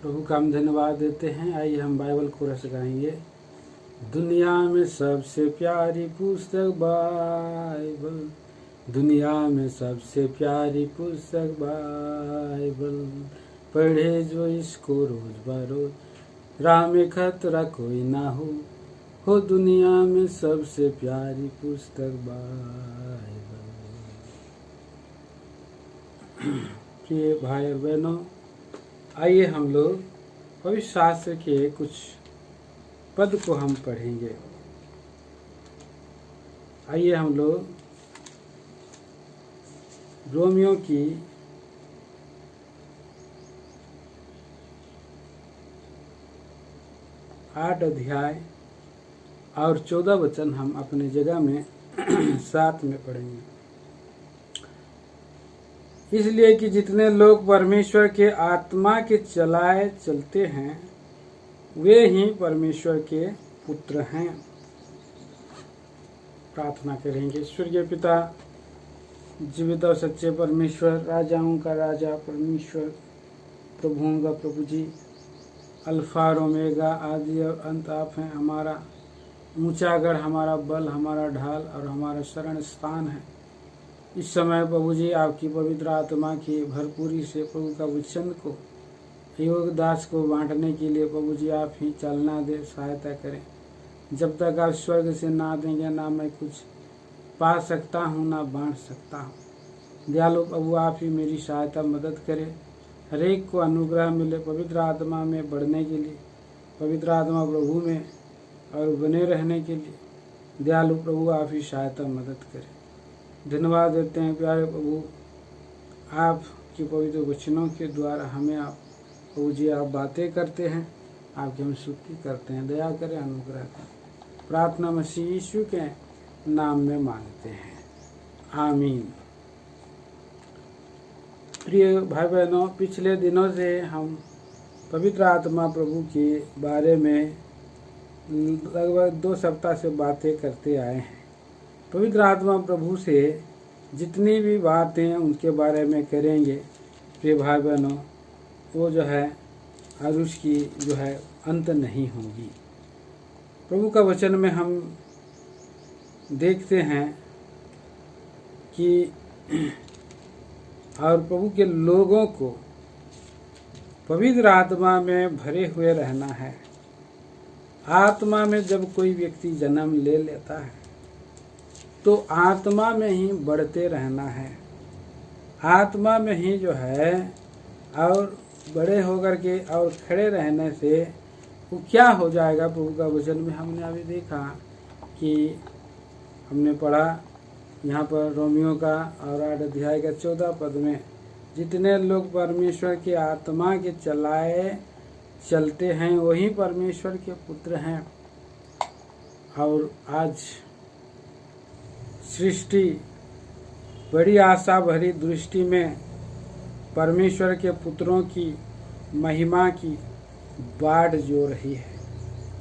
प्रभु का हम धन्यवाद देते हैं। आइए हम बाइबल कोरस गाएंगे। दुनिया में सबसे प्यारी पुस्तक बाइबल, दुनिया में सबसे प्यारी पुस्तक बाइबल, पढ़े जो इसको रोज बरोज, राह में खतरा कोई ना हो दुनिया में सबसे प्यारी पुस्तक बाइबल। प्रिय भाई और बहनों, आइए हम लोग पवित्र शास्त्र के कुछ पद को हम पढ़ेंगे। आइए हम लोग रोमियो की 8 अध्याय और 14 वचन हम अपने जगह में साथ में पढ़ेंगे। इसलिए कि जितने लोग परमेश्वर के आत्मा के चलाए चलते हैं वे ही परमेश्वर के पुत्र हैं। प्रार्थना करेंगे। स्वर्गीय पिता, जीवित और सच्चे परमेश्वर, राजाओं का राजा परमेश्वर, प्रभुओं का प्रभु जी, अल्फा और ओमेगा, आदि और अंत आप हैं। हमारा ऊंचा गढ़, हमारा बल, हमारा ढाल और हमारा शरण स्थान है। इस समय प्रभु जी आपकी पवित्र आत्मा की भरपूरी से प्रभु का वचन को योगदास को बांटने के लिए प्रभु जी आप ही चलना दे, सहायता करें। जब तक आप स्वर्ग से ना देंगे ना मैं कुछ पा सकता हूँ ना बांट सकता हूँ। दयालु प्रभु आप ही मेरी सहायता मदद करें। हरेक को अनुग्रह मिले पवित्र आत्मा में बढ़ने के लिए, पवित्र आत्मा प्रभु में और बने रहने के लिए। दयालु प्रभु आप ही सहायता मदद करें। धन्यवाद देते हैं प्यारे प्रभु, आपकी पवित्र वचनों के द्वारा हमें आप प्रभु जी आप बातें करते हैं, आपकी हम स्तुति करते हैं। दया करें, अनुग्रह करें। प्रार्थना मसीह यीशु के नाम में मांगते हैं, आमीन। प्रिय भाई बहनों, पिछले दिनों से हम पवित्र आत्मा प्रभु के बारे में लगभग 2 सप्ताह से बातें करते आए हैं। पवित्र आत्मा प्रभु से जितनी भी बातें उनके बारे में करेंगे प्रिय भाई बहनों, वो जो है और उसकी जो है अंत नहीं होगी। प्रभु का वचन में हम देखते हैं कि और प्रभु के लोगों को पवित्र आत्मा में भरे हुए रहना है। आत्मा में जब कोई व्यक्ति जन्म ले लेता है तो आत्मा में ही बढ़ते रहना है। आत्मा में ही जो है और बड़े होकर के और खड़े रहने से वो क्या हो जाएगा। प्रभु का वचन में हमने अभी देखा कि हमने पढ़ा यहाँ पर रोमियो का और 8 अध्याय का 14 पद में, जितने लोग परमेश्वर के आत्मा के चलाए चलते हैं वही परमेश्वर के पुत्र हैं। और आज सृष्टि बड़ी आशा भरी दृष्टि में परमेश्वर के पुत्रों की महिमा की बाढ़ जो रही है।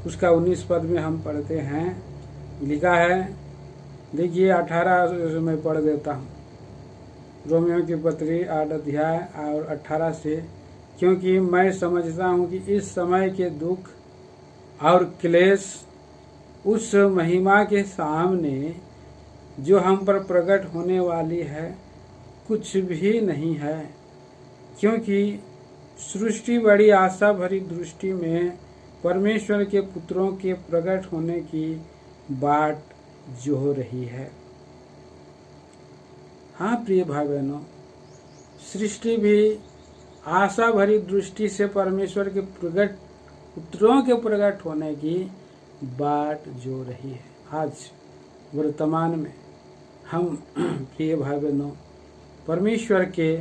उसका 19 पद में हम पढ़ते हैं, लिखा है, देखिए 18 में पढ़ देता हूँ। रोमियो की पत्री 8 अध्याय और 18 से, क्योंकि मैं समझता हूँ कि इस समय के दुख और क्लेश उस महिमा के सामने जो हम पर प्रकट होने वाली है कुछ भी नहीं है। क्योंकि सृष्टि बड़ी आशा भरी दृष्टि में परमेश्वर के पुत्रों के प्रकट होने की बाट जो रही है। हाँ प्रिय भाई बहनों, सृष्टि भी आशा भरी दृष्टि से परमेश्वर के प्रकट पुत्रों के प्रकट होने की बाट जो रही है। आज वर्तमान में हम प्रिय भाई बहनों परमेश्वर के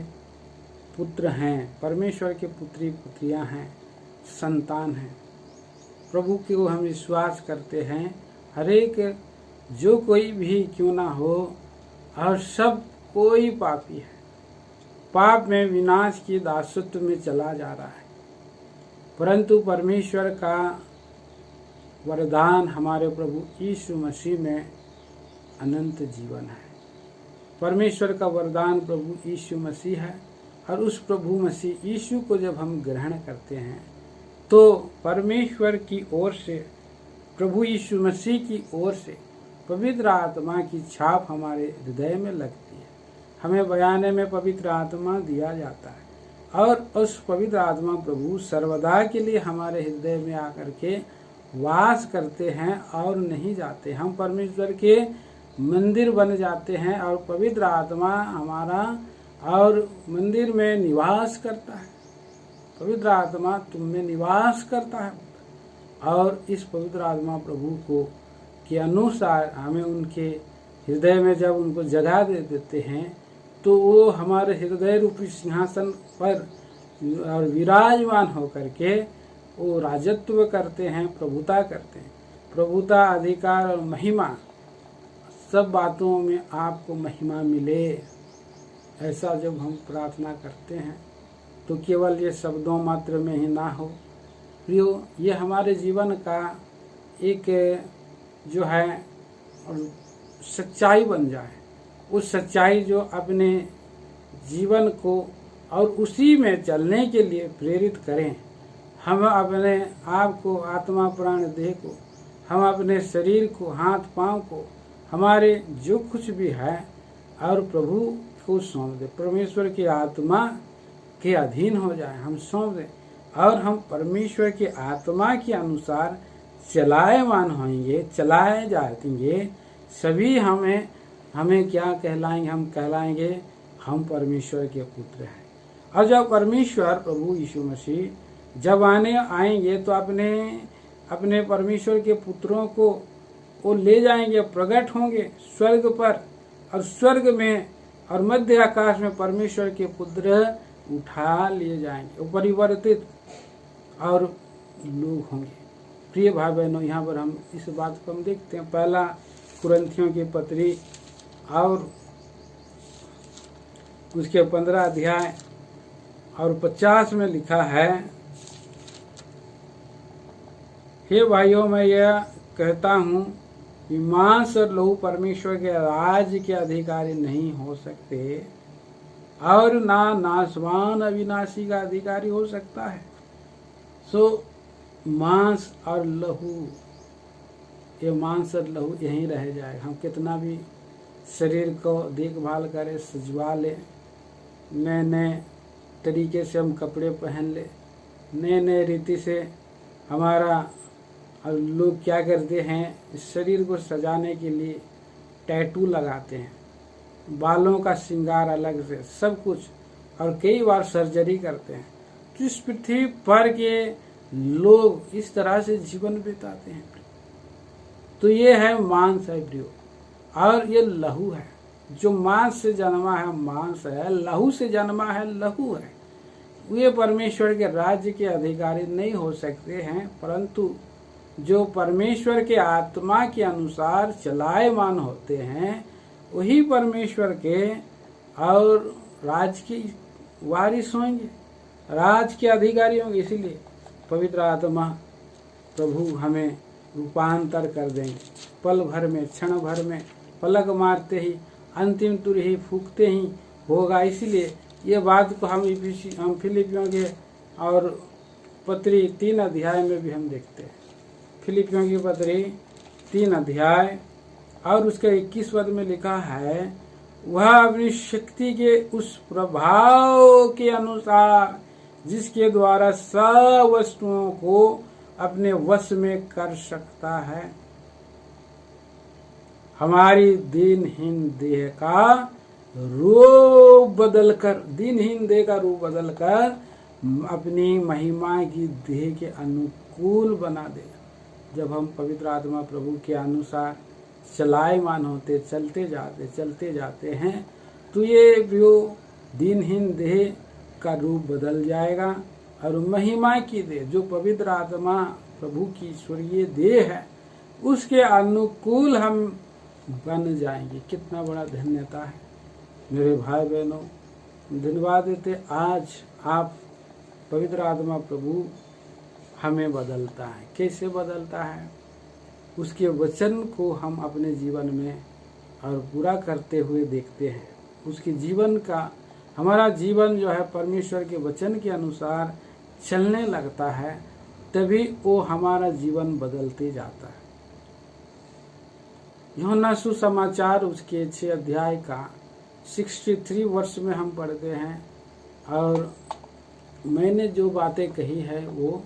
पुत्र हैं, परमेश्वर के पुत्री पुत्रियां हैं, संतान हैं। प्रभु को हम विश्वास करते हैं। हरेक जो कोई भी क्यों ना हो और सब कोई पापी है, पाप में विनाश की दासत्व में चला जा रहा है। परंतु परमेश्वर का वरदान हमारे प्रभु यीशु मसीह में अनंत जीवन है। परमेश्वर का वरदान प्रभु यीशु मसीह है और उस प्रभु मसीह यीशु को जब हम ग्रहण करते हैं तो परमेश्वर की ओर से, प्रभु यीशु मसीह की ओर से पवित्र आत्मा की छाप हमारे हृदय में लगती है। हमें बयाने में पवित्र आत्मा दिया जाता है और उस पवित्र आत्मा प्रभु सर्वदा के लिए हमारे हृदय में आकर के वास करते हैं और नहीं जाते। हम परमेश्वर के मंदिर बन जाते हैं और पवित्र आत्मा हमारा और मंदिर में निवास करता है। पवित्र आत्मा तुम में निवास करता है और इस पवित्र आत्मा प्रभु को के अनुसार हमें उनके हृदय में जब उनको जगह दे देते हैं तो वो हमारे हृदय रूपी सिंहासन पर और विराजमान होकर के वो राजत्व करते हैं, प्रभुता करते हैं। प्रभुता, अधिकार और महिमा, सब बातों में आपको महिमा मिले, ऐसा जब हम प्रार्थना करते हैं तो केवल ये शब्दों मात्र में ही ना हो प्रियो, ये हमारे जीवन का एक जो है सच्चाई बन जाए। उस सच्चाई जो अपने जीवन को और उसी में चलने के लिए प्रेरित करें। हम अपने आप को, आत्मा प्राण देह को, हम अपने शरीर को, हाथ पांव को, हमारे जो कुछ भी है और प्रभु को सौंप दें। परमेश्वर की आत्मा के अधीन हो जाए, हम सौंप दें और हम परमेश्वर की आत्मा के अनुसार चलायमान होंगे, चलाए जाएंगे। सभी हमें क्या कहलाएंगे? हम कहलाएंगे हम परमेश्वर के पुत्र हैं। और जब परमेश्वर प्रभु यीशु मसीह जब आएंगे तो अपने परमेश्वर के पुत्रों को वो ले जाएंगे, प्रकट होंगे स्वर्ग पर, और स्वर्ग में और मध्य आकाश में परमेश्वर के पुत्र उठा लिए जाएंगे, वो परिवर्तित और लोग होंगे। प्रिय भाई बहनों, यहाँ पर हम इस बात को हम देखते हैं। पहला कुरिन्थियों की पत्री और उसके 15 अध्याय और 50 में लिखा है, हे भाइयों, मैं यह कहता हूँ कि मांस और लहू परमेश्वर के राज्य के अधिकारी नहीं हो सकते और ना नाशवान अविनाशी का अधिकारी हो सकता है। सो मांस और लहू, ये मांस और लहू यहीं रह जाएगा। हम कितना भी शरीर को देखभाल करें, सजवा लें, नए नए तरीके से हम कपड़े पहन ले, नए नए रीति से हमारा, और लोग क्या करते हैं, शरीर को सजाने के लिए टैटू लगाते हैं, बालों का श्रृंगार अलग से, सब कुछ, और कई बार सर्जरी करते हैं। तो इस पृथ्वी पर के लोग इस तरह से जीवन बिताते हैं। तो ये है मांस है प्रियो, और ये लहू है। जो मांस से जन्मा है मांस है, लहू से जन्मा है लहू है। वे परमेश्वर के राज्य के अधिकारी नहीं हो सकते हैं, परंतु जो परमेश्वर के आत्मा के अनुसार चलायमान होते हैं वही परमेश्वर के और राज के वारिस होंगे, राज के अधिकारी होंगे। इसीलिए पवित्र आत्मा प्रभु हमें रूपांतर कर देंगे पल भर में, क्षण भर में, पलक मारते ही, अंतिम तुर ही फूकते ही होगा। इसलिए ये बात को हम फिलिपियों के और पत्री 3 अध्याय में भी हम देखते हैं। फिलिपियों की पत्री 3 अध्याय और उसके 21 पद में लिखा है, वह अपनी शक्ति के उस प्रभाव के अनुसार जिसके द्वारा सब वस्तुओं को अपने वश में कर सकता है, हमारी दीनहीन देह का रूप बदलकर अपनी महिमा की देह के अनुकूल बना देगा। जब हम पवित्र आत्मा प्रभु के अनुसार चलायमान होते, चलते जाते हैं तो ये दीनहीन देह का रूप बदल जाएगा और महिमा की देह, जो पवित्र आत्मा प्रभु की ईश्वरीय देह है, उसके अनुकूल हम बन जाएंगे। कितना बड़ा धन्यता है मेरे भाई बहनों। धन्यवाद देते आज आप पवित्र आत्मा प्रभु हमें बदलता है। कैसे बदलता है? उसके वचन को हम अपने जीवन में और पूरा करते हुए देखते हैं। उसके जीवन का हमारा जीवन जो है परमेश्वर के वचन के अनुसार चलने लगता है, तभी वो हमारा जीवन बदलते जाता है। यूहन्ना सुसमाचार उसके 6 अध्याय का 63 वर्ष में हम पढ़ते हैं, और मैंने जो बातें कही है वो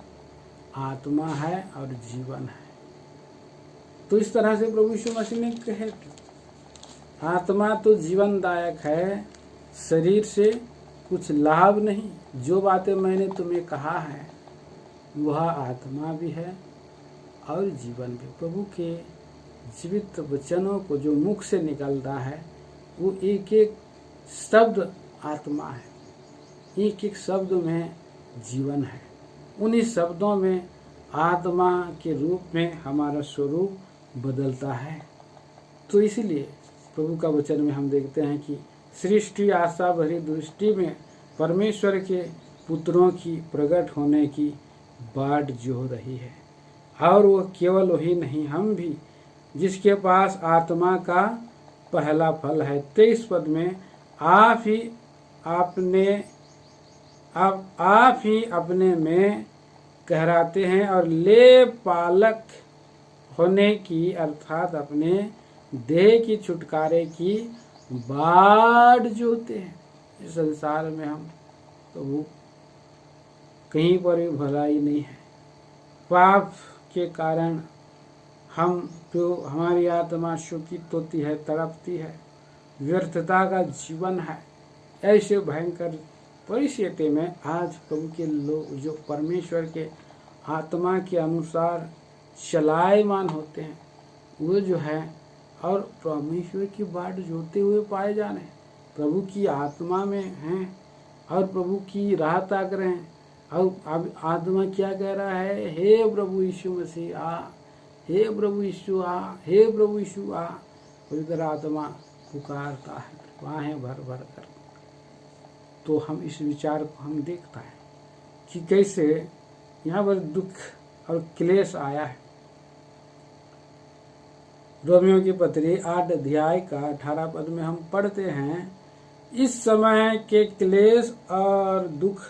आत्मा है और जीवन है। तो इस तरह से प्रभु यीशु मसीह ने कहे, आत्मा तो जीवनदायक है, शरीर से कुछ लाभ नहीं। जो बातें मैंने तुम्हें कहा है वह आत्मा भी है और जीवन भी। प्रभु के जीवित वचनों को जो मुख से निकलता है वो एक एक शब्द आत्मा है, एक एक शब्द में जीवन है। उन्हीं शब्दों में आत्मा के रूप में हमारा स्वरूप बदलता है। तो इसलिए प्रभु का वचन में हम देखते हैं कि सृष्टि आशा भरी दृष्टि में परमेश्वर के पुत्रों की प्रकट होने की बाट जो रही है। और वो केवल वही नहीं, हम भी, जिसके पास आत्मा का पहला फल है। 23 पद में आप ही अपने में कहराते हैं और ले पालक होने की, अर्थात अपने देह की छुटकारे की बाट जोते हैं। इस संसार में हम तो कहीं पर भी भलाई नहीं है। पाप के कारण हमारी आत्मा शोकित होती है, तड़पती है, व्यर्थता का जीवन है। ऐसे भयंकर परिस्थिति में आज प्रभु के लोग जो परमेश्वर के आत्मा के अनुसार चलायमान होते हैं, वो जो है और परमेश्वर की बाट जोते हुए पाए जाने, प्रभु की आत्मा में हैं और प्रभु की राह ताक रहे हैं। और अब आत्मा क्या कह रहा है, हे प्रभु यीशु मसीह आ, हे प्रभु यीशु आ, हे प्रभु यीशु आ। पवित्र आत्मा पुकारता है बाहें भर भर कर। तो हम इस विचार को हम देखता है कि कैसे यहाँ पर दुख और क्लेश आया है। रोमियो की पत्री 8 अध्याय का 18 पद में हम पढ़ते हैं, इस समय के क्लेश और दुख,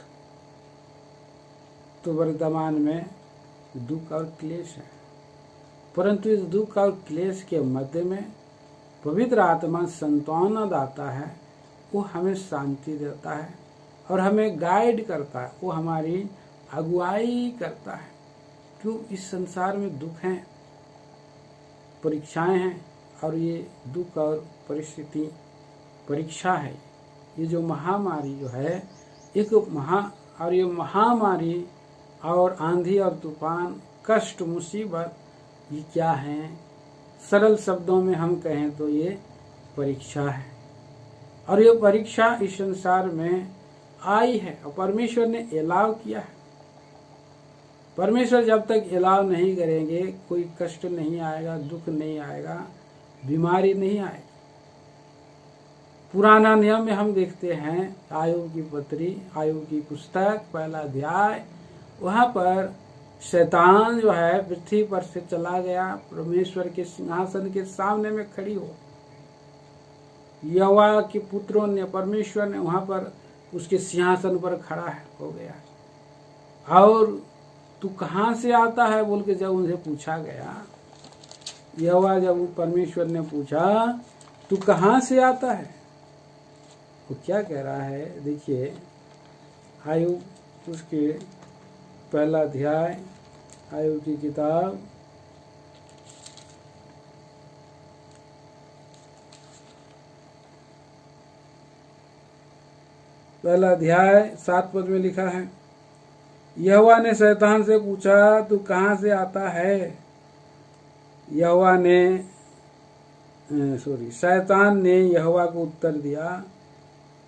तो वर्तमान में दुख और क्लेश है, परंतु इस दुख और क्लेश के मध्य में पवित्र आत्मा सांत्वना दाता है। वो हमें शांति देता है और हमें गाइड करता है, वो हमारी अगुवाई करता है। क्यों इस संसार में दुख हैं, परीक्षाएं हैं, और ये दुख और परिस्थिति परीक्षा है। ये जो महामारी जो है एक ये महामारी और आंधी और तूफान, कष्ट, मुसीबत, ये क्या है? सरल शब्दों में हम कहें तो ये परीक्षा है। और ये परीक्षा इस संसार में आई है और परमेश्वर ने अलाव किया है। परमेश्वर जब तक अलाव नहीं करेंगे कोई कष्ट नहीं आएगा, दुख नहीं आएगा, बीमारी नहीं आएगी। पुराना नियम में हम देखते हैं आयोग की पत्री, आयोग की पुस्तक 1 अध्याय, वहां पर शैतान जो है पृथ्वी पर से चला गया, परमेश्वर के सिंहासन के सामने में खड़ी हो। यहोवा के पुत्रों ने, परमेश्वर ने वहां पर उसके सिंहासन पर खड़ा हो गया। और तू कहाँ से आता है बोल के जब उनसे पूछा गया, यहोवा जब परमेश्वर ने पूछा तू कहाँ से आता है, वो क्या कह रहा है? देखिए आयोग उसके 1 अध्याय, आयोग की किताब 1 अध्याय 7 पद में लिखा है, यहोवा ने शैतान से पूछा तू कहाँ से आता है? शैतान ने यहोवा को उत्तर दिया,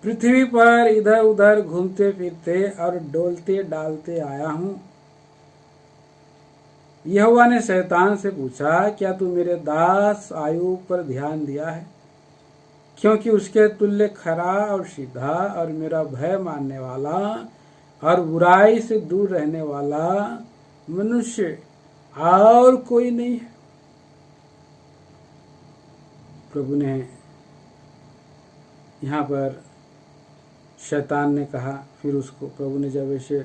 पृथ्वी पर इधर उधर घूमते फिरते और डोलते डालते आया हूँ। यहोवा ने शैतान से पूछा, क्या तू मेरे दास आयूब पर ध्यान दिया है? क्योंकि उसके तुल्य खरा और सीधा और मेरा भय मानने वाला और बुराई से दूर रहने वाला मनुष्य और कोई नहीं है। प्रभु ने यहाँ पर शैतान ने कहा। फिर उसको प्रभु ने जब ऐसे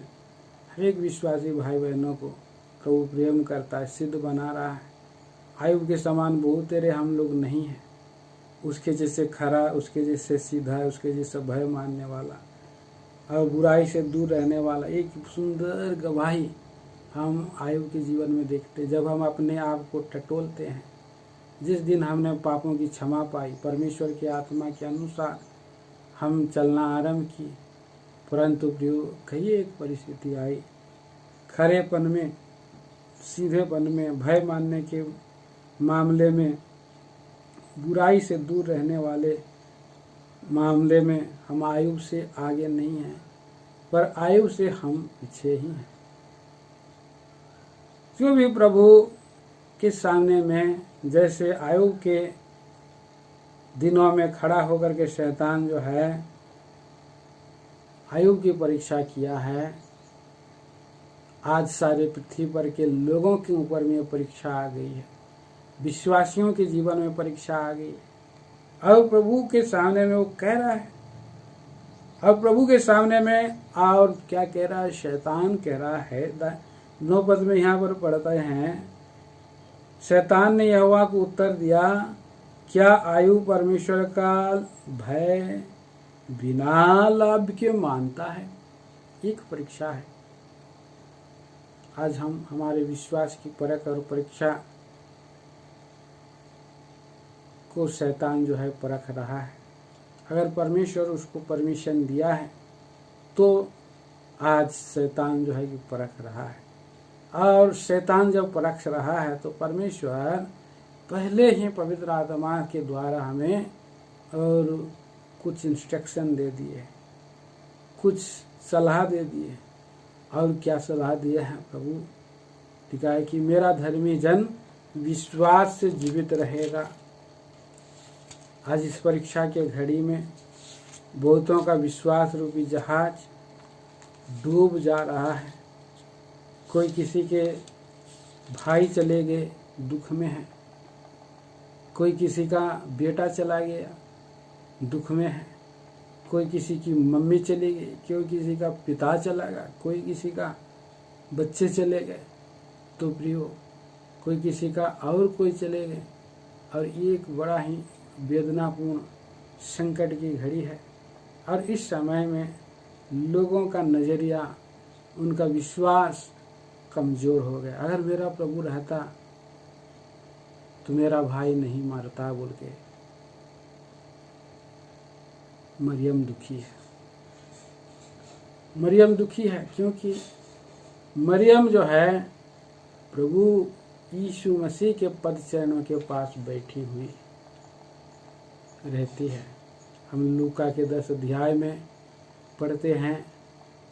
हर एक विश्वासी भाई बहनों को प्रभु प्रेम करता है, सिद्ध बना रहा है, आयुब के समान बहुत तेरे हम लोग नहीं हैं, उसके जैसे खरा, उसके जैसे सीधा, उसके जैसे भय मानने वाला और बुराई से दूर रहने वाला एक सुंदर गवाही हम आयुब के जीवन में देखते हैं। जब हम अपने आप को टटोलते हैं, जिस दिन हमने पापों की क्षमा पाई, परमेश्वर की आत्मा के अनुसार हम चलना आरंभ किए, परंतु प्रियो कई एक परिस्थिति आई, खरेपन में, सीधेपन में, भय मानने के मामले में, बुराई से दूर रहने वाले मामले में हम आयुब से आगे नहीं हैं, पर आयुब से हम पीछे ही हैं। जो भी प्रभु के सामने में जैसे आयुब के दिनों में खड़ा होकर के शैतान जो है आयुब की परीक्षा किया है, आज सारे पृथ्वी पर के लोगों के ऊपर में परीक्षा आ गई है, विश्वासियों के जीवन में परीक्षा आ गई। अब प्रभु के सामने में वो कह रहा है, अब प्रभु के सामने में और क्या कह रहा है, शैतान कह रहा है, 9 पद में यहाँ पर पढ़ते हैं, शैतान ने यहोवा को उत्तर दिया, क्या आयुब परमेश्वर का भय बिना लाभ के मानता है। एक परीक्षा है। आज हम हमारे विश्वास की परख और परीक्षा को शैतान जो है परख रहा है। अगर परमेश्वर उसको परमिशन दिया है तो आज शैतान जो है कि परख रहा है, और शैतान जब परख रहा है तो परमेश्वर पहले ही पवित्र आत्मा के द्वारा हमें और कुछ इंस्ट्रक्शन दे दिए, कुछ सलाह दे दिए। और क्या सलाह दिए हैं प्रभु, लिखा है कि मेरा धर्मी जन विश्वास से जीवित रहेगा। आज इस परीक्षा के घड़ी में बहुतों का विश्वास रूपी जहाज डूब जा रहा है। कोई किसी के भाई चले गए, दुख में है, कोई किसी का बेटा चला गया, दुख में है, कोई किसी की मम्मी चली गई, कोई किसी का पिता चला गया, कोई किसी का बच्चे चले गए, तो प्रियो कोई किसी का और कोई चले गए, और ये एक बड़ा ही वेदनापूर्ण संकट की घड़ी है। और इस समय में लोगों का नज़रिया, उनका विश्वास कमज़ोर हो गया। अगर मेरा प्रभु रहता तो मेरा भाई नहीं मरता बोल के मरियम दुखी है। मरियम दुखी है क्योंकि मरियम जो है प्रभु यीशु मसीह के पद चरणों के पास बैठी हुई रहती है। हम लूका के 10 अध्याय में पढ़ते हैं।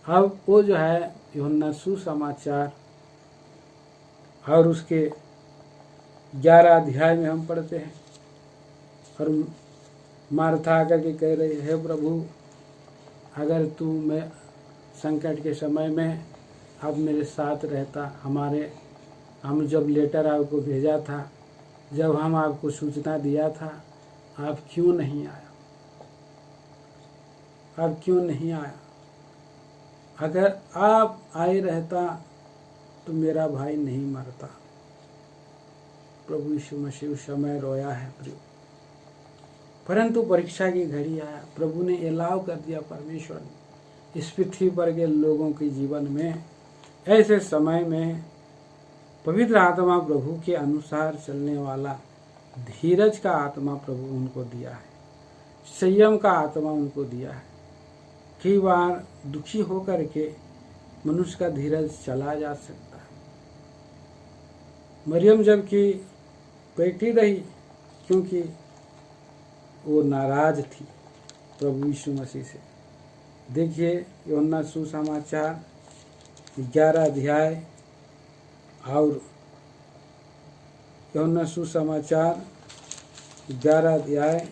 अब वो जो है यूहन्ना सुसमाचार और उसके 11 अध्याय में हम पढ़ते हैं, और मार्था आकर के कह रही है, प्रभु अगर तू मैं संकट के समय में अब मेरे साथ रहता, हम जब लेटर आपको भेजा था, जब हम आपको सूचना दिया था, आप क्यों नहीं आया, आप क्यों नहीं आया। अगर आप आए रहता तो मेरा भाई नहीं मरता। प्रभु यीशु मसीह उस समय रोया है प्रिय, परंतु परीक्षा की घड़ी आया, प्रभु ने एलाव कर दिया, परमेश्वर ने इस पृथ्वी पर के लोगों के जीवन में ऐसे समय में पवित्र आत्मा प्रभु के अनुसार चलने वाला धीरज का आत्मा प्रभु उनको दिया है, संयम का आत्मा उनको दिया है। कई बार दुखी होकर के मनुष्य का धीरज चला जा सकता है। मरियम जबकि बैठी रही क्योंकि वो नाराज थी प्रभु यीशु मसीह से। देखिए यूहन्ना सुसमाचार 11 अध्याय और यूहन्ना सुसमाचार 11 अध्याय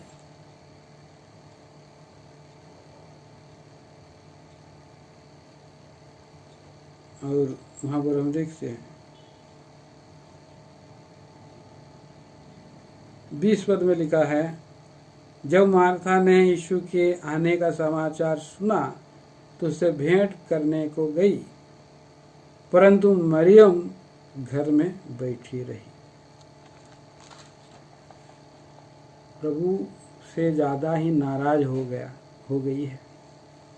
और वहाँ पर हम देखते हैं 20 पद में लिखा है, जब मार्था ने यीशु के आने का समाचार सुना तो उसे भेंट करने को गई, परंतु मरियम घर में बैठी रही। प्रभु से ज्यादा ही नाराज हो गई है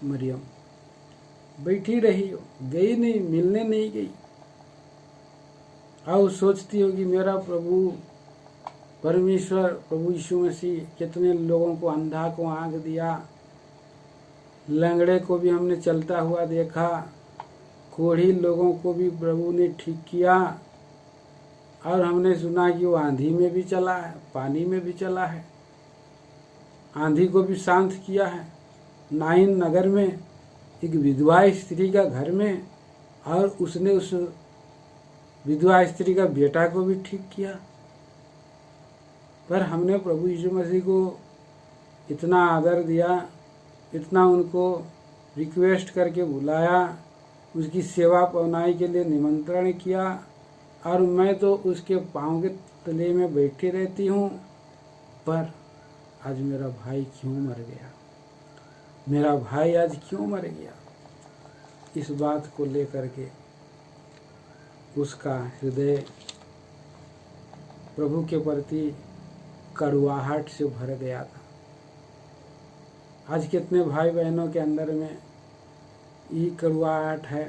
मरियम। बैठी रही हो, गई नहीं, मिलने नहीं गई। और सोचती हो कि मेरा प्रभु परमेश्वर प्रभु यीशु मसीह कितने लोगों को, अंधा को आंख दिया, लंगड़े को भी हमने चलता हुआ देखा, कोढ़ी लोगों को भी प्रभु ने ठीक किया, और हमने सुना कि वो आंधी में भी चला है, पानी में भी चला है, आंधी को भी शांत किया है। नाइन नगर में एक विधवा स्त्री का घर में, और उसने उस विधवा स्त्री का बेटा को भी ठीक किया। पर हमने प्रभु यीशु मसीह को इतना आदर दिया, इतना उनको रिक्वेस्ट करके बुलाया, उसकी सेवा पवनाई के लिए निमंत्रण किया, और मैं तो उसके पाँव के तले में बैठी रहती हूँ। पर आज मेरा भाई क्यों मर गया, मेरा भाई आज क्यों मर गया? इस बात को लेकर के उसका हृदय प्रभु के प्रति कड़वाहट से भर गया था। आज कितने भाई बहनों के अंदर में ये कड़वाहट है,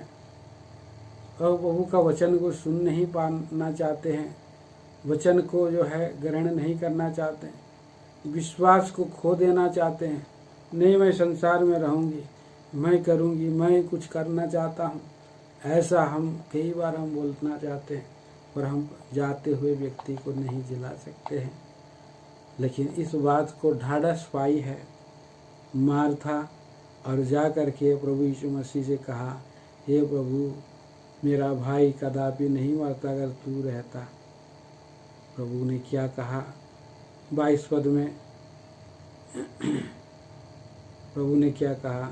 और प्रभु का वचन को सुन नहीं पाना चाहते हैं, वचन को जो है ग्रहण नहीं करना चाहते हैं, विश्वास को खो देना चाहते हैं। नहीं, मैं संसार में रहूंगी, मैं करूंगी, मैं कुछ करना चाहता हूँ, ऐसा हम कई बार हम बोलना चाहते हैं, पर हम जाते हुए व्यक्ति को नहीं जिला सकते हैं। लेकिन इस बात को ढाढ़स पाई है मार्था, और जा कर के प्रभु यीशु मसीह से कहा, हे प्रभु, मेरा भाई कदापि नहीं मरता अगर तू रहता। प्रभु ने क्या कहा 22 पद में, प्रभु ने क्या कहा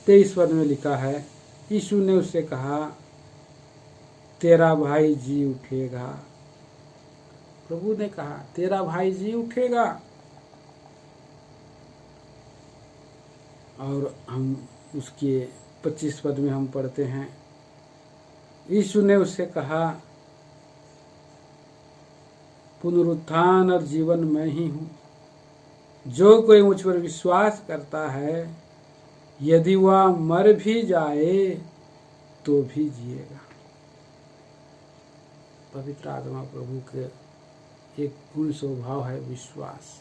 23 पद में लिखा है, यीशु ने उससे कहा, तेरा भाई जी उठेगा। प्रभु ने कहा, तेरा भाई जी उठेगा। और हम उसके 25 पद में हम पढ़ते हैं, यीशु ने उससे कहा, पुनरुत्थान और जीवन मैं ही हूँ, जो कोई मुझ पर विश्वास करता है, यदि वह मर भी जाए तो भी जिएगा। पवित्र आत्मा प्रभु के एक पूर्ण स्वभाव है विश्वास।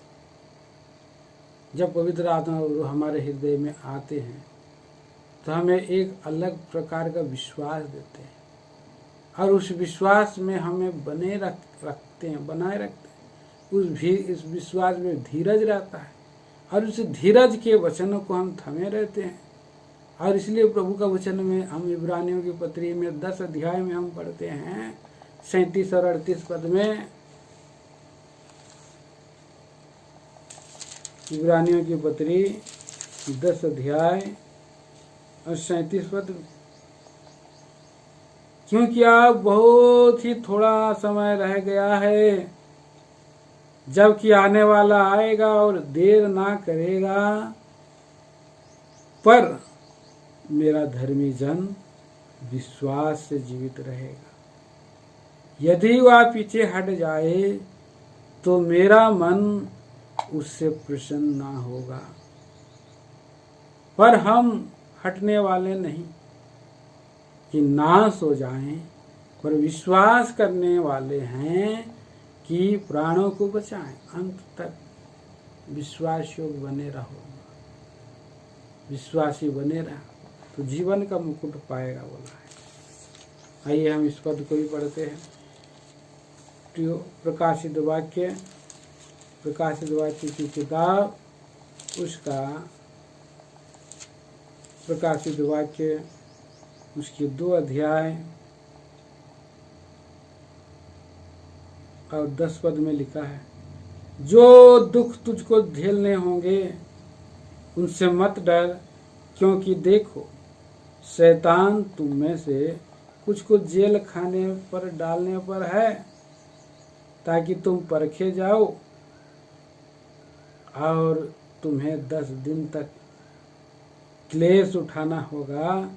जब पवित्र आत्मा हमारे हृदय में आते हैं तो हमें एक अलग प्रकार का विश्वास देते हैं, और उस विश्वास में हमें बनाए रखते हैं। उस विश्वास में धीरज रहता है, और उस धीरज के वचनों को हम थमे रहते हैं। और इसलिए प्रभु का वचन में हम इब्रानियों की पत्री में 10 अध्याय में हम पढ़ते हैं 37 और 38 पद में, इब्रानियों की पत्री 10 अध्याय और 37 पद, क्योंकि अब बहुत ही थोड़ा समय रह गया है, जबकि आने वाला आएगा और देर ना करेगा, पर मेरा धर्मी जन विश्वास से जीवित रहेगा। यदि वह पीछे हट जाए तो मेरा मन उससे प्रसन्न ना होगा। पर हम हटने वाले नहीं कि नाश हो जाएं, पर विश्वास करने वाले हैं कि प्राणों को बचाएं। अंत तक विश्वास योग बने रहो, विश्वासी बने रहो तो जीवन का मुकुट पाएगा बोला है। आइए हम इस पद को भी पढ़ते हैं। प्रकाशित वाक्य की किताब, उसका प्रकाशित वाक्य उसके 2 अध्याय और 10 पद में लिखा है, जो दुख तुझको झेलने होंगे उनसे मत डर, क्योंकि देखो शैतान तुम में से कुछ को जेल खाने पर डालने पर है, ताकि तुम परखे जाओ, और तुम्हें 10 दिन तक क्लेश उठाना होगा,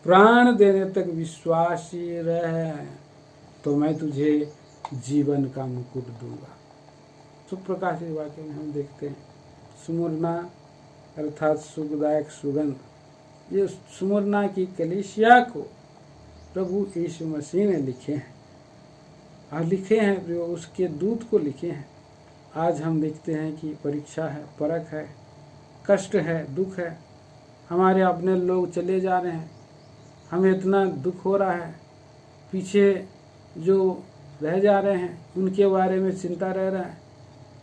प्राण देने तक विश्वासी रह, तो मैं तुझे जीवन का मुकुट दूंगा। सुप्रकाशित वाक्य में हम देखते हैं सुमुरना अर्थात सुखदायक सुगंध, ये सुमुरना की कलीसिया को प्रभु यीशु मसीह ने लिखे हैं, और लिखे हैं जो उसके दूत को लिखे हैं। आज हम देखते हैं कि परीक्षा है, परख है, कष्ट है, दुख है, हमारे अपने लोग चले जा रहे हैं, हमें इतना दुख हो रहा है, पीछे जो रह जा रहे हैं उनके बारे में चिंता रह रहा है,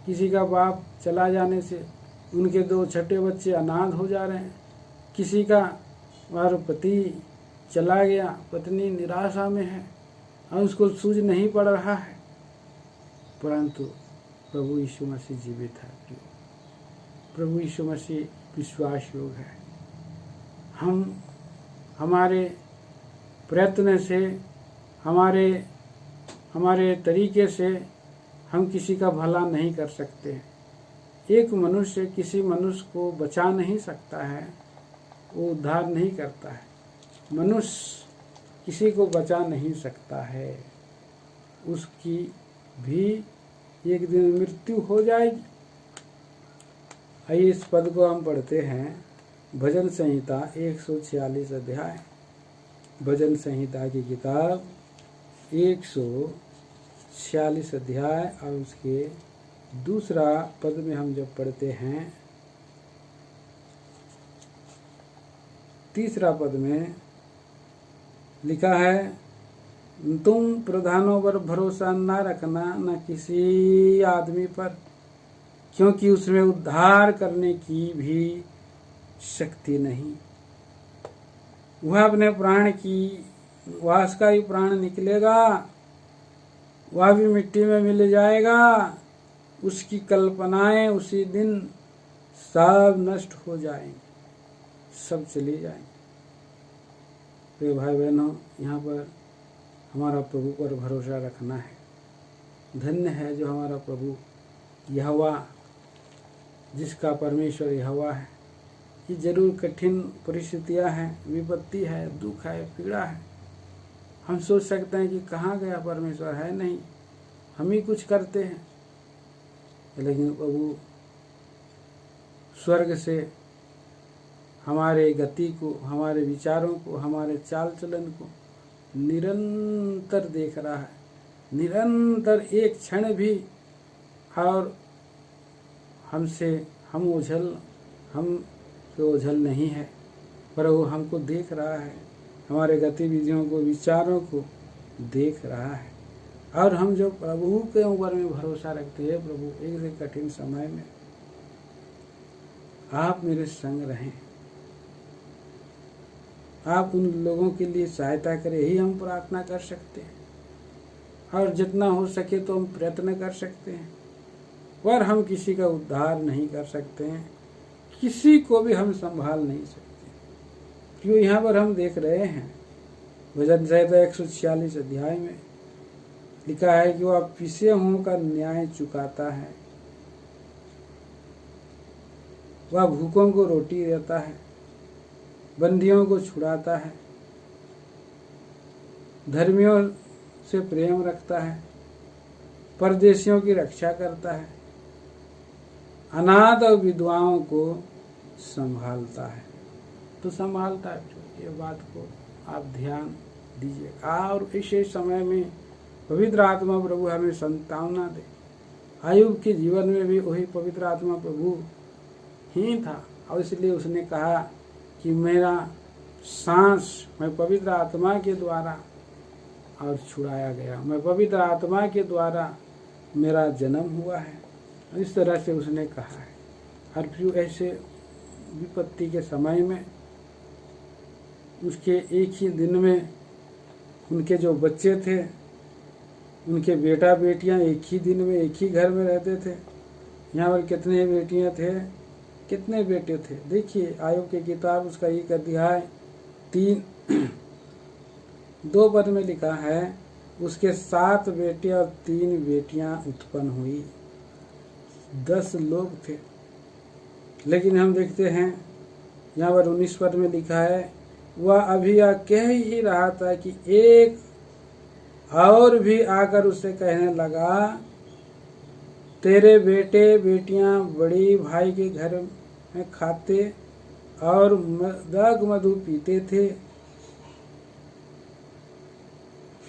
किसी का बाप चला जाने से उनके 2 छोटे बच्चे अनाथ हो जा रहे हैं, किसी का और पति चला गया, पत्नी निराशा में है और उसको सूझ नहीं पड़ रहा है, परंतु प्रभु यीशु मसीह जीवित है। प्रभु यीशु मसीह विश्वास योग्य है। हम हमारे प्रयत्न से, हमारे तरीके से हम किसी का भला नहीं कर सकते। एक मनुष्य किसी मनुष्य को बचा नहीं सकता है, वो उद्धार नहीं करता है। मनुष्य किसी को बचा नहीं सकता है, उसकी भी एक दिन मृत्यु हो जाएगी। आइए इस पद को हम पढ़ते हैं, भजन संहिता 146 अध्याय, भजन संहिता की किताब 146 अध्याय और उसके दूसरा पद में हम जब पढ़ते हैं, तीसरा पद में लिखा है, तुम प्रधानों पर भरोसा न रखना, न किसी आदमी पर, क्योंकि उसमें उद्धार करने की भी शक्ति नहीं। वह अपने प्राण की, वह उसका ही प्राण निकलेगा, वह भी मिट्टी में मिल जाएगा, उसकी कल्पनाएं उसी दिन सब नष्ट हो जाएंगी, सब चली जाएंगी। तो भाई बहनों, यहाँ पर हमारा प्रभु पर भरोसा रखना है। धन्य है जो हमारा प्रभु यहोवा, जिसका परमेश्वर यहोवा है। कि जरूर कठिन परिस्थितियां हैं, विपत्ति है, दुख है, पीड़ा है। हम सोच सकते हैं कि कहाँ गया परमेश्वर, है नहीं, हम ही कुछ करते हैं, लेकिन प्रभु स्वर्ग से हमारे गति को, हमारे विचारों को, हमारे चाल चलन को निरंतर देख रहा है, निरंतर एक क्षण भी और हम ओझल नहीं है, पर वो हमको देख रहा है, हमारे गतिविधियों को, विचारों को देख रहा है। और हम जो प्रभु के ऊपर में भरोसा रखते हैं, प्रभु एक से कठिन समय में आप मेरे संग रहें, आप उन लोगों के लिए सहायता करें, यही हम प्रार्थना कर सकते हैं। और जितना हो सके तो हम प्रयत्न कर सकते हैं, पर हम किसी का उद्धार नहीं कर सकते हैं, किसी को भी हम संभाल नहीं सकते। क्यों यहाँ पर हम देख रहे हैं भजन संहिता 146 अध्याय में लिखा है कि वह पिसे हुओं का न्याय चुकाता है, वह भूखों को रोटी देता है, बंदियों को छुड़ाता है, धर्मियों से प्रेम रखता है, परदेशियों की रक्षा करता है, अनाथ और विधवाओं को संभालता है। तो संभालता है, ये बात को आप ध्यान दीजिए। और इसी समय में पवित्र आत्मा प्रभु हमें संतावना दे। आयुब के जीवन में भी वही पवित्र आत्मा प्रभु ही था, और इसलिए उसने कहा कि मेरा सांस मैं पवित्र आत्मा के द्वारा और छुड़ाया गया, मैं पवित्र आत्मा के द्वारा मेरा जन्म हुआ है, इस तरह से उसने कहा है। और फिर ऐसे विपत्ति के समय में उसके एक ही दिन में उनके जो बच्चे थे, उनके बेटा बेटियां एक ही दिन में एक ही घर में रहते थे। यहाँ पर कितने बेटियां थे, कितने बेटे थे? देखिए आयुब की किताब उसका 1 अध्याय 2 पद में लिखा है, उसके 7 बेटे और 3 बेटियां उत्पन्न हुई। 10 लोग थे। लेकिन हम देखते हैं यहाँ पर 19 पद में लिखा है, वह अभी यह कह ही रहा था कि एक और भी आकर उससे कहने लगा, तेरे बेटे बेटियां बड़ी भाई के घर में खाते और दाग मधु पीते थे।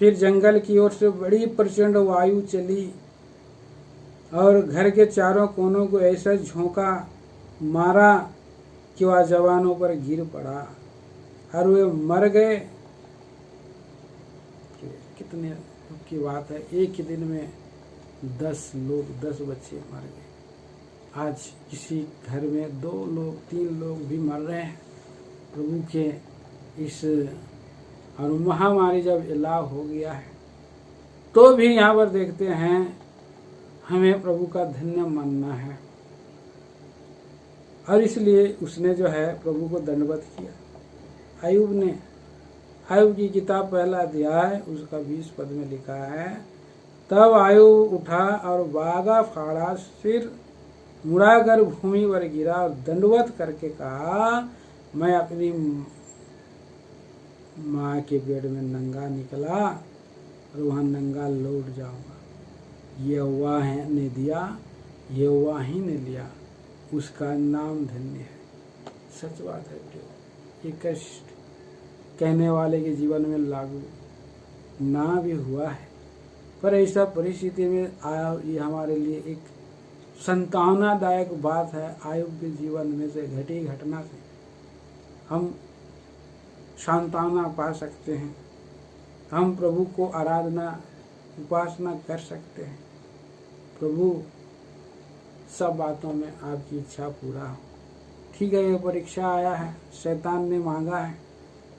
फिर जंगल की ओर से बड़ी प्रचंड वायु चली और घर के चारों कोनों को ऐसा झोंका मारा कि वह जवानों पर गिर पड़ा और वे मर गए। कितने दुख की बात है, एक ही दिन में 10 लोग 10 बच्चे मर गए। आज किसी घर में 2 लोग 3 लोग भी मर रहे हैं प्रभु के इस, और महामारी जब इलाव हो गया है तो भी यहाँ पर देखते हैं हमें प्रभु का धन्य मानना है। और इसलिए उसने जो है प्रभु को दंडवत किया। अय्यूब ने, अय्यूब की किताब पहला अध्याय उसका 20 पद में लिखा है, तब अय्यूब उठा और बागा फाड़ा, सिर मुड़ाकर भूमि पर गिरा और दंडवत करके कहा, मैं अपनी माँ के पेट में नंगा निकला और वहाँ नंगा लौट जाऊंगा। यहोवा ने दिया, यहोवा ही ने लिया, उसका नाम धन्य है। सच बात है प्रियो, ये कष्ट कहने वाले के जीवन में लागू ना भी हुआ है, पर ऐसा परिस्थिति में आया, ये हमारे लिए एक संतावनादायक बात है। अय्यूब के जीवन में से घटी घटना से हम सांत्वना पा सकते हैं, हम प्रभु को आराधना उपासना कर सकते हैं। प्रभु सब बातों में आपकी इच्छा पूरा हो। ठीक है, ये परीक्षा आया है, शैतान ने मांगा है,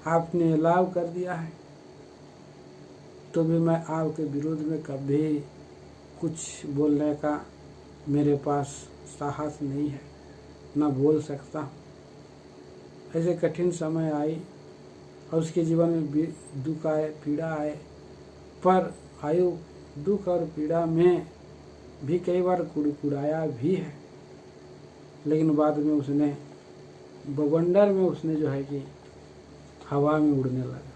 आपने अलाव कर दिया है, तो भी मैं आपके विरोध में कभी कुछ बोलने का मेरे पास साहस नहीं है, ना बोल सकता हूँ। ऐसे कठिन समय आई और उसके जीवन में दुख आए, पीड़ा आए, पर अय्यूब दुख और पीड़ा में भी कई बार कुड़कुड़ाया भी है, लेकिन बाद में उसने बवंडर में उसने जो है कि हवा में उड़ने लगा।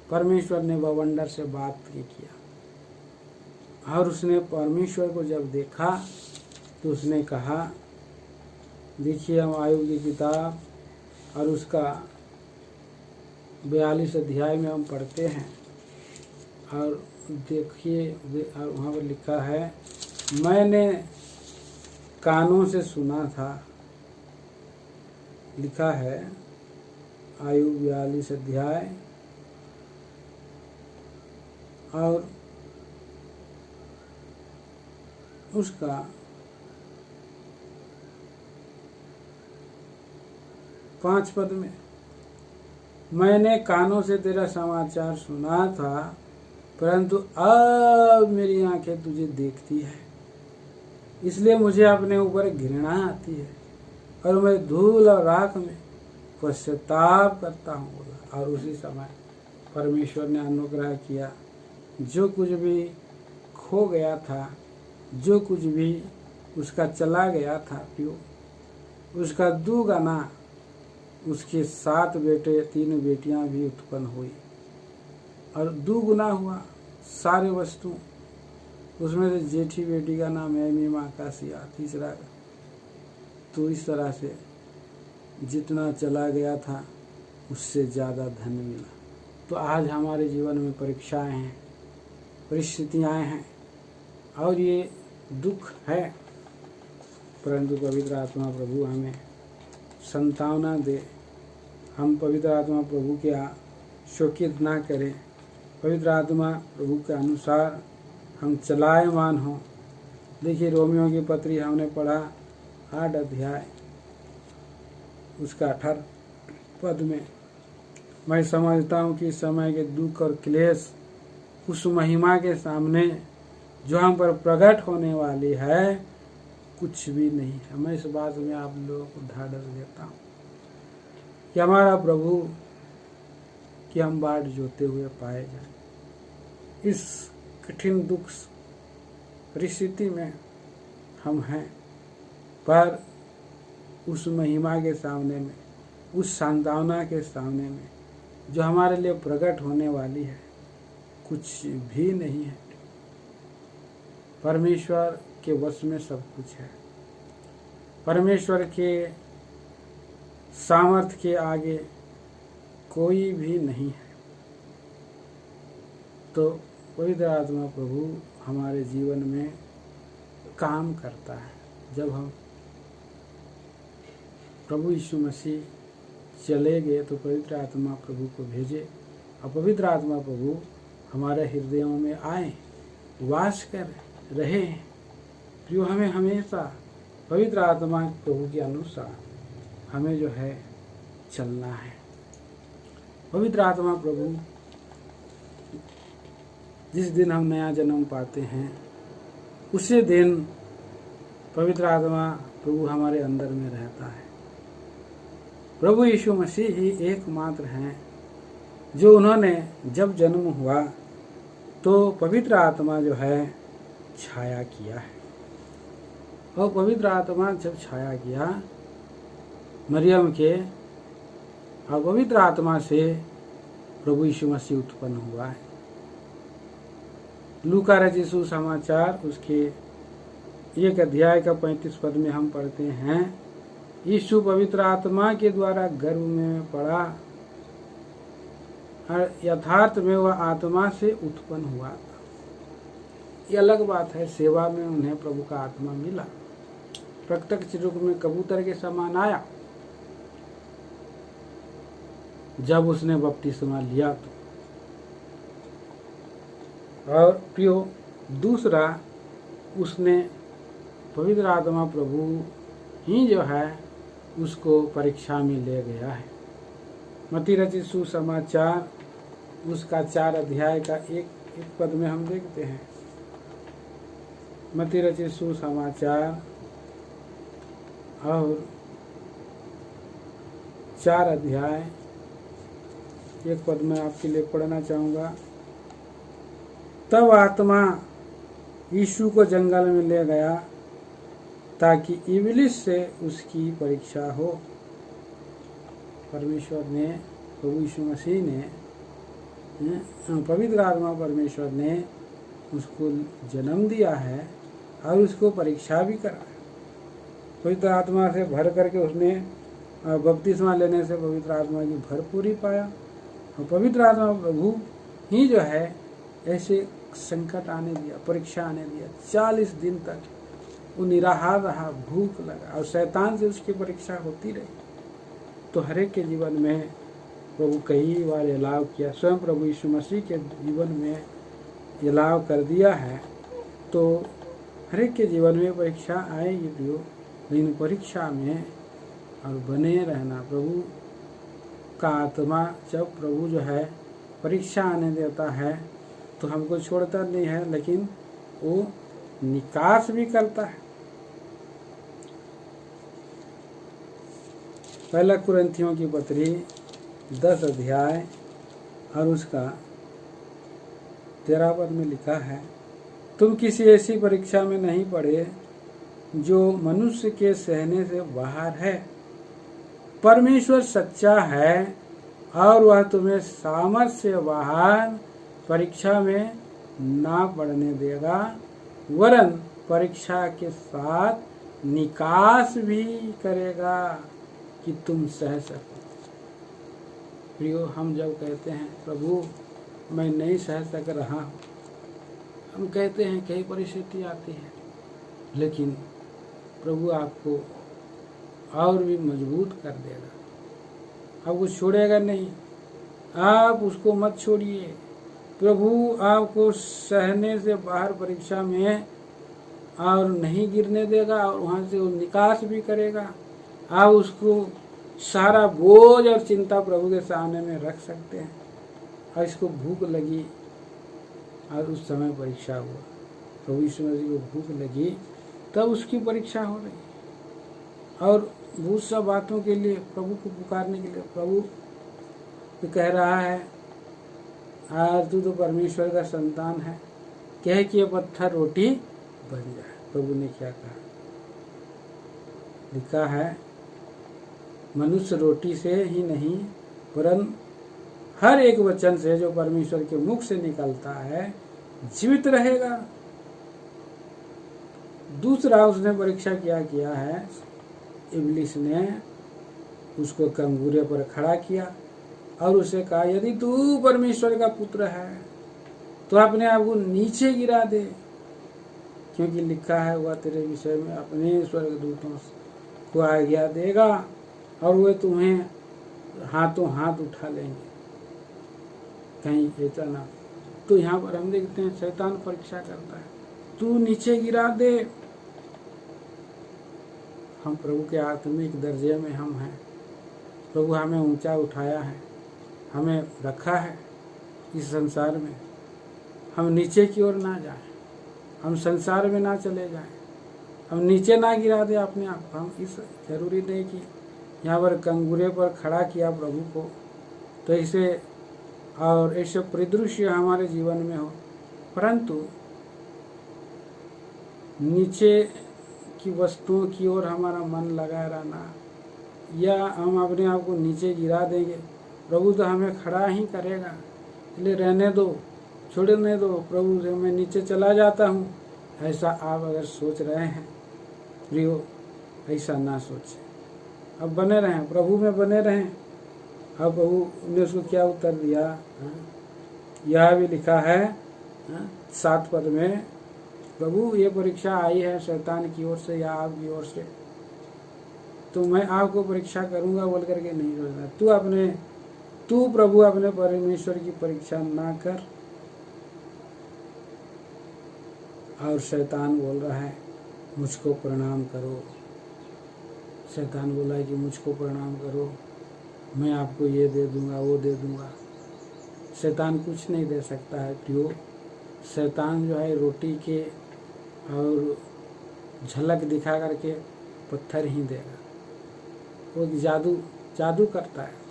परमेश्वर ने बवंडर से बात किया और उसने परमेश्वर को जब देखा तो उसने कहा, देखिए हम अय्यूब की किताब और उसका 42 अध्याय में हम पढ़ते हैं और देखिए, और वहाँ पर लिखा है, मैंने कानों से सुना था, लिखा है अय्यूब 42 अध्याय और उसका 5 पद में, मैंने कानों से तेरा समाचार सुना था, परंतु अब मेरी आंखें तुझे देखती है, इसलिए मुझे अपने ऊपर घृणा आती है और मैं धूल और राख में पश्चाताप करता हूँ बोला। और उसी समय परमेश्वर ने अनुग्रह किया, जो कुछ भी खो गया था, जो कुछ भी उसका चला गया था प्यो, उसका दुगना, उसके 7 बेटे 3 बेटियां भी उत्पन्न हुई और दुगुना हुआ सारे वस्तु। उसमें से जेठी बेटी का नाम है मीमा कासिया, तीसरा। तो इस तरह से जितना चला गया था उससे ज़्यादा धन मिला। तो आज हमारे जीवन में परीक्षाएं हैं, परिस्थितियाँ हैं और ये दुख है, परंतु पवित्र आत्मा प्रभु हमें संतावना दे। हम पवित्र आत्मा प्रभु के शोकित ना करें, पवित्र आत्मा प्रभु के अनुसार हम चलायमान हों। देखिए रोमियो की पत्री हमने पढ़ा 8 अध्याय उसका 18 पद में, मैं समझता हूँ कि समय के दुख और क्लेश उस महिमा के सामने जो हम पर प्रकट होने वाली है कुछ भी नहीं है। मैं इस बात में आप लोगों को ढाढ़स देता हूँ कि हमारा प्रभु की हम बाट जोते हुए पाए जाए। इस कठिन दुख परिस्थिति में हम हैं, पर उस महिमा के सामने में, उस सांत्वना के सामने में जो हमारे लिए प्रकट होने वाली है, कुछ भी नहीं है। परमेश्वर के वश में सब कुछ है। परमेश्वर के सामर्थ्य के आगे कोई भी नहीं है। तो पवित्र आत्मा प्रभु हमारे जीवन में काम करता है। जब हम प्रभु यीशु मसीह चले गए तो पवित्र आत्मा प्रभु को भेजे और पवित्र आत्मा प्रभु हमारे हृदयों में आए, वास कर रहे। प्रियो, हमें हमेशा पवित्र आत्मा प्रभु के अनुसार हमें जो है चलना है। पवित्र आत्मा प्रभु जिस दिन हम नया जन्म पाते हैं उसी दिन पवित्र आत्मा प्रभु हमारे अंदर में रहता है। प्रभु यीशु मसीह ही एकमात्र हैं जो उन्होंने जब जन्म हुआ तो पवित्र आत्मा जो है छाया किया है। और पवित्र आत्मा जब छाया किया मरियम के, और पवित्र आत्मा से प्रभु यीशु मसीह उत्पन्न हुआ है। लूका रचित सुसमाचार उसके 1 अध्याय का 35 पद में हम पढ़ते हैं, यीशु पवित्र आत्मा के द्वारा गर्भ में पड़ा और यथार्थ में वह आत्मा से उत्पन्न हुआ था। ये अलग बात है, सेवा में उन्हें प्रभु का आत्मा मिला, प्रत्यक्ष रूप में कबूतर के समान आया जब उसने बपतिस्मा लिया तो। और प्रियो, दूसरा, उसने पवित्र आत्मा प्रभु ही जो है उसको परीक्षा में ले गया है। मत्ती रचित सुसमाचार उसका 4 अध्याय का एक पद में हम देखते हैं। मत्ती रचित सुसमाचार और 4 अध्याय 1 पद में आपके लिए पढ़ना चाहूँगा। तब आत्मा यीशु को जंगल में ले गया ताकि इब्लिस से उसकी परीक्षा हो। परमेश्वर ने, प्रभु यीशु मसीह ने, पवित्र आत्मा परमेश्वर ने उसको जन्म दिया है और उसको परीक्षा भी करा। पवित्र आत्मा से भर करके उसने बपतिस्मा लेने से पवित्र आत्मा की भरपूरी पाया। और पवित्र आत्मा प्रभु ही जो है ऐसे संकट आने दिया, परीक्षा आने दिया। 40 दिन तक वो निराहार रहा, भूख लगा, और शैतान से उसकी परीक्षा होती रही। तो हर एक के जीवन में प्रभु कई बार अलाव किया, स्वयं प्रभु यीशु मसीह के जीवन में अलाव कर दिया है। तो हर एक के जीवन में परीक्षा आएगी प्रियो, लेकिन परीक्षा में और बने रहना। प्रभु का आत्मा जब प्रभु जो है परीक्षा आने देता है तो हमको छोड़ता नहीं है, लेकिन वो निकास भी करता है। पहला कुरिन्थियों की पत्री 10 अध्याय और उसका 13 पद में लिखा है, तुम किसी ऐसी परीक्षा में नहीं पड़े जो मनुष्य के सहने से बाहर है। परमेश्वर सच्चा है और वह तुम्हें सामर्थ्य से बाहर परीक्षा में ना पड़ने देगा, वरन परीक्षा के साथ निकास भी करेगा कि तुम सह सको। प्रियो, हम जब कहते हैं प्रभु मैं नहीं सह सक रहा हूँ, हम कहते हैं कई परिस्थिति आती है, लेकिन प्रभु आपको और भी मजबूत कर देगा। आपको छोड़ेगा नहीं, आप उसको मत छोड़िए। प्रभु आपको सहने से बाहर परीक्षा में और नहीं गिरने देगा, और वहाँ से वो निकास भी करेगा। आप उसको सारा बोझ और चिंता प्रभु के सामने में रख सकते हैं। और इसको भूख लगी और उस समय परीक्षा हुआ, प्रभु यीशु मसीह को भूख लगी तब उसकी परीक्षा हो रही। और बहुत सा बातों के लिए प्रभु को पुकारने के लिए प्रभु तो कह रहा है, आज तू तो परमेश्वर का संतान है, कह कि ये पत्थर रोटी बन जाए। प्रभु ने क्या कहा, लिखा है मनुष्य रोटी से ही नहीं वरन हर एक वचन से जो परमेश्वर के मुख से निकलता है जीवित रहेगा। दूसरा उसने परीक्षा किया है, इब्लिस ने उसको कंगूरे पर खड़ा किया और उसे कहा यदि तू परमेश्वर का पुत्र है तो अपने आप को नीचे गिरा दे, क्योंकि लिखा है वह तेरे विषय में अपने स्वर्गदूतों को आज्ञा देगा और वे तुम्हें हाथों हाथ उठा लेंगे, कहीं ऐसा ना। तो यहाँ पर हम देखते हैं शैतान परीक्षा करता है, तू नीचे गिरा दे। हम प्रभु के आत्मिक दर्जे में हम हैं, प्रभु हमें ऊंचा उठाया है, हमें रखा है इस संसार में। हम नीचे की ओर ना जाएं, हम संसार में ना चले जाएं, हम नीचे ना गिरा दे अपने आप। हम इस जरूरी नहीं कि यहाँ पर कंगूरे पर खड़ा किया प्रभु को तो इसे और ऐसे परिदृश्य हमारे जीवन में हो, परंतु नीचे की वस्तुओं की ओर हमारा मन लगा रहना या हम अपने आप को नीचे गिरा देंगे, प्रभु तो हमें खड़ा ही करेगा, इसलिए रहने दो, छोड़ने दो, प्रभु से मैं नीचे चला जाता हूँ, ऐसा आप अगर सोच रहे हैं प्रियो, ऐसा ना सोचें। अब बने रहें, प्रभु में बने रहें। अब प्रभु ने उसको क्या उत्तर दिया, यह भी लिखा है 7 पद में, प्रभु ये परीक्षा आई है शैतान की ओर से या आपकी ओर से, तो मैं आपको परीक्षा करूंगा बोल करके नहीं सोचना। तू प्रभु अपने परमेश्वर की परीक्षा ना कर। और शैतान बोल रहा है मुझको प्रणाम करो, शैतान बोला है कि मुझको प्रणाम करो, मैं आपको ये दे दूंगा वो दे दूंगा। शैतान कुछ नहीं दे सकता है प्रियो। शैतान जो है रोटी के और झलक दिखा करके पत्थर ही देगा, वो जादू करता है।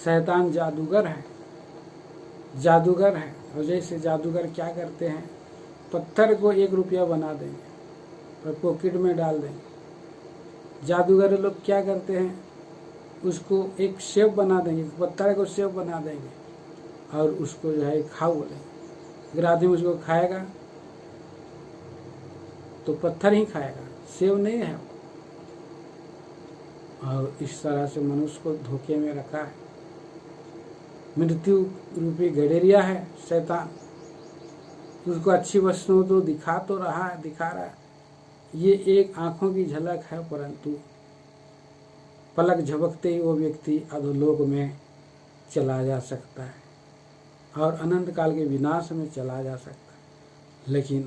शैतान जादूगर है, और जैसे जादूगर क्या करते हैं, पत्थर को 1 रुपया बना देंगे और पॉकेट में डाल देंगे। जादूगर लोग क्या करते हैं, उसको एक सेब बना देंगे, पत्थर को सेब बना देंगे और उसको जो है खाओ बोलेंगे। अगर आदमी उसको खाएगा तो पत्थर ही खाएगा, सेब नहीं है। और इस तरह से मनुष्य को धोखे में रखा है। मृत्यु रूपी गडेरिया है शैतान, उसको अच्छी वस्तुओं तो दिखा रहा है, ये एक आंखों की झलक है, परंतु पलक झपकते ही वो व्यक्ति अधोलोक में चला जा सकता है और अनंत काल के विनाश में चला जा सकता है। लेकिन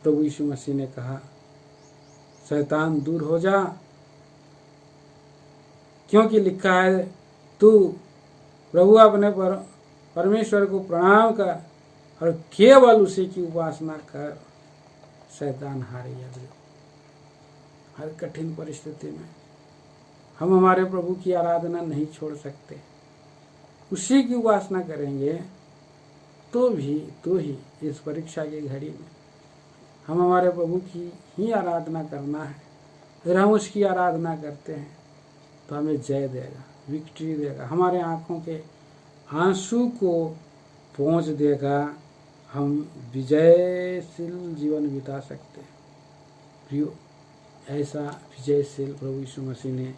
प्रभु यीशु मसीह ने कहा शैतान दूर हो जा, क्योंकि लिखा है तू प्रभु अपने परमेश्वर को प्रणाम कर और केवल उसी की उपासना कर, शैतान हारेगा। हर कठिन परिस्थिति में हम हमारे प्रभु की आराधना नहीं छोड़ सकते, उसी की उपासना करेंगे तो ही इस परीक्षा की घड़ी में हम हमारे प्रभु की ही आराधना करना है। अगर हम उसकी आराधना करते हैं तो हमें जय देगा, विक्ट्री देगा, हमारे आंखों के आंसू को पोंछ देगा, हम विजयशील जीवन बिता सकते हैं। प्रियो, ऐसा विजयशील प्रभु यीशु मसीह ने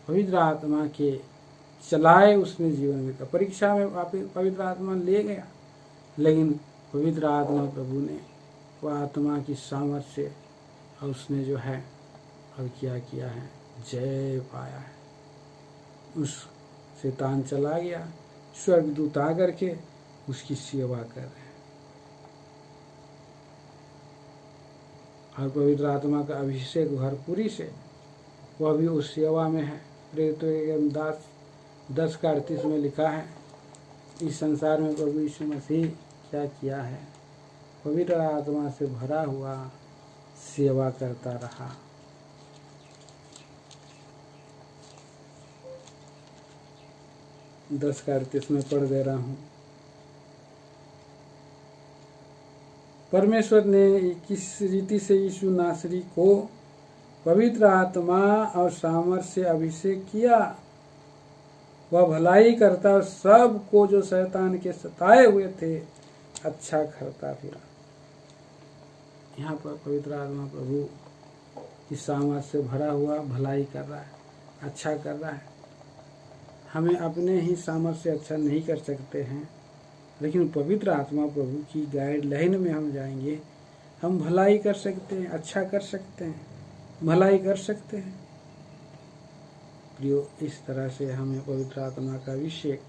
पवित्र आत्मा के चलाए उसने जीवन बिता। परीक्षा में पवित्र आत्मा ले गया, लेकिन पवित्र आत्मा प्रभु ने वह आत्मा की सामर्थ्य से और उसने जो है अब क्या किया है, जय पाया है। उस शैतान चला गया, स्वर्गदूत आकर के उसकी सेवा कर रहे हैं और पवित्र आत्मा का अभिषेक भरपूरी से वह भी उस सेवा में है। प्रेरितों के 10:38 में लिखा है, इस संसार में प्रभु यीशु मसीह क्या किया है, पवित्र आत्मा से भरा हुआ सेवा करता रहा। दस का 38 में पढ़ दे रहा हूँ। परमेश्वर ने किस रीति से यीशु नासरी को पवित्र आत्मा और सामर्थ्य से अभिषेक किया। वह भलाई करता और सबको जो शैतान के सताए हुए थे अच्छा करता फिरा। यहाँ पर पवित्र आत्मा प्रभु की सामर्थ्य से भरा हुआ भलाई कर रहा है, अच्छा कर रहा है। हमें अपने ही सामर्थ्य से अच्छा नहीं कर सकते हैं, लेकिन पवित्र आत्मा प्रभु की गाइडलाइन में हम जाएंगे, हम भलाई कर सकते हैं, अच्छा कर सकते हैं, भलाई कर सकते हैं। प्रियो, इस तरह से हमें पवित्र आत्मा का अभिषेक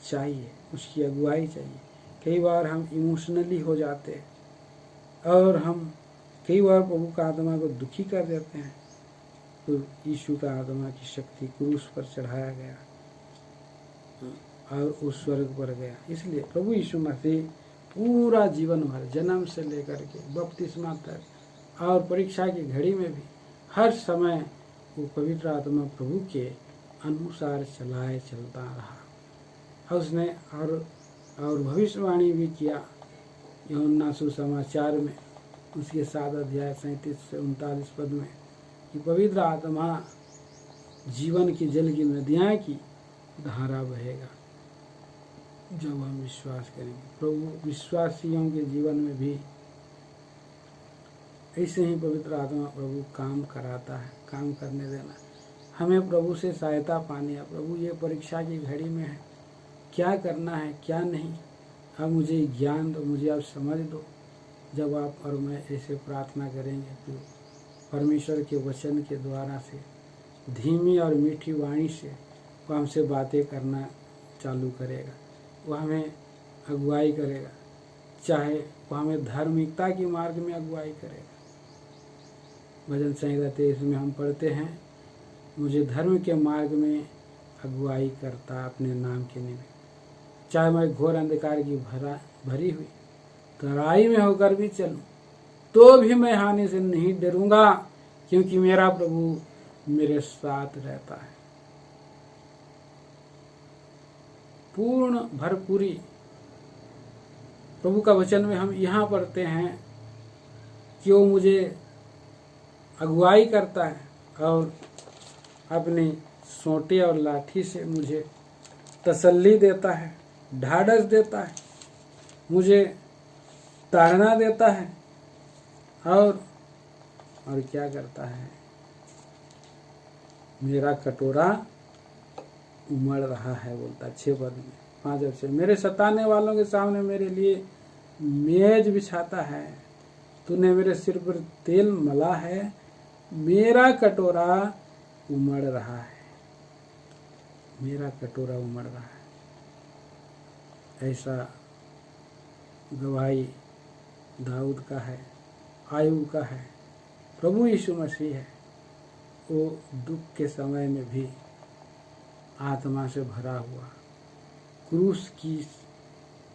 चाहिए, उसकी अगुवाई चाहिए। कई बार हम इमोशनली हो जाते हैं और हम कई बार प्रभु का आत्मा को दुखी कर देते हैं। तो यीशु का आत्मा की शक्ति क्रूस पर चढ़ाया गया और उस स्वर्ग पर गया। इसलिए प्रभु यीशु मसीह पूरा जीवन भर, जन्म से लेकर के बपतिस्मा तक और परीक्षा की घड़ी में भी हर समय वो पवित्र आत्मा प्रभु के अनुसार चलता रहा। और उसने और भविष्यवाणी भी किया यूहन्ना सुसमाचार में उसके 7 अध्याय 37 से 39 पद में कि पवित्र आत्मा जीवन की जल की नदियाँ की धारा बहेगा जब हम विश्वास करेंगे। प्रभु विश्वासियों के जीवन में भी ऐसे ही पवित्र आत्मा प्रभु काम कराता है, काम करने देना। हमें प्रभु से सहायता पानी है। प्रभु ये परीक्षा की घड़ी में है, क्या करना है क्या नहीं, अब मुझे ज्ञान दो, मुझे आप समझ दो। जब आप और मैं ऐसे प्रार्थना करेंगे तो परमेश्वर के वचन के द्वारा से धीमी और मीठी वाणी से वो हमसे बातें करना चालू करेगा। वो हमें अगुवाई करेगा, चाहे वो हमें धार्मिकता के मार्ग में अगुवाई करेगा। भजन संहिता 23 में हम पढ़ते हैं, मुझे धर्म के मार्ग में अगुवाई करता अपने नाम के निमित्त। चाहे मैं घोर अंधकार की भरी हुई तराई में होकर भी चलूं तो भी मैं हानि से नहीं डरूंगा, क्योंकि मेरा प्रभु मेरे साथ रहता है। पूर्ण भरपूरी प्रभु का वचन में हम यहाँ पढ़ते हैं कि वो मुझे अगुवाई करता है और अपनी सोंटे और लाठी से मुझे तसल्ली देता है, ढाढ़स देता है, मुझे ताड़ना देता है और क्या करता है, मेरा कटोरा उमड़ रहा है, बोलता 6 पद में 5 अच्छे। मेरे सताने वालों के सामने मेरे लिए मेज बिछाता है, तूने मेरे सिर पर तेल मला है, मेरा कटोरा उमड़ रहा है, मेरा कटोरा उमड़ रहा है। ऐसा गवाही दाऊद का है, आयूब का है, प्रभु यीशु मसीह है। वो दुख के समय में भी आत्मा से भरा हुआ, क्रूस की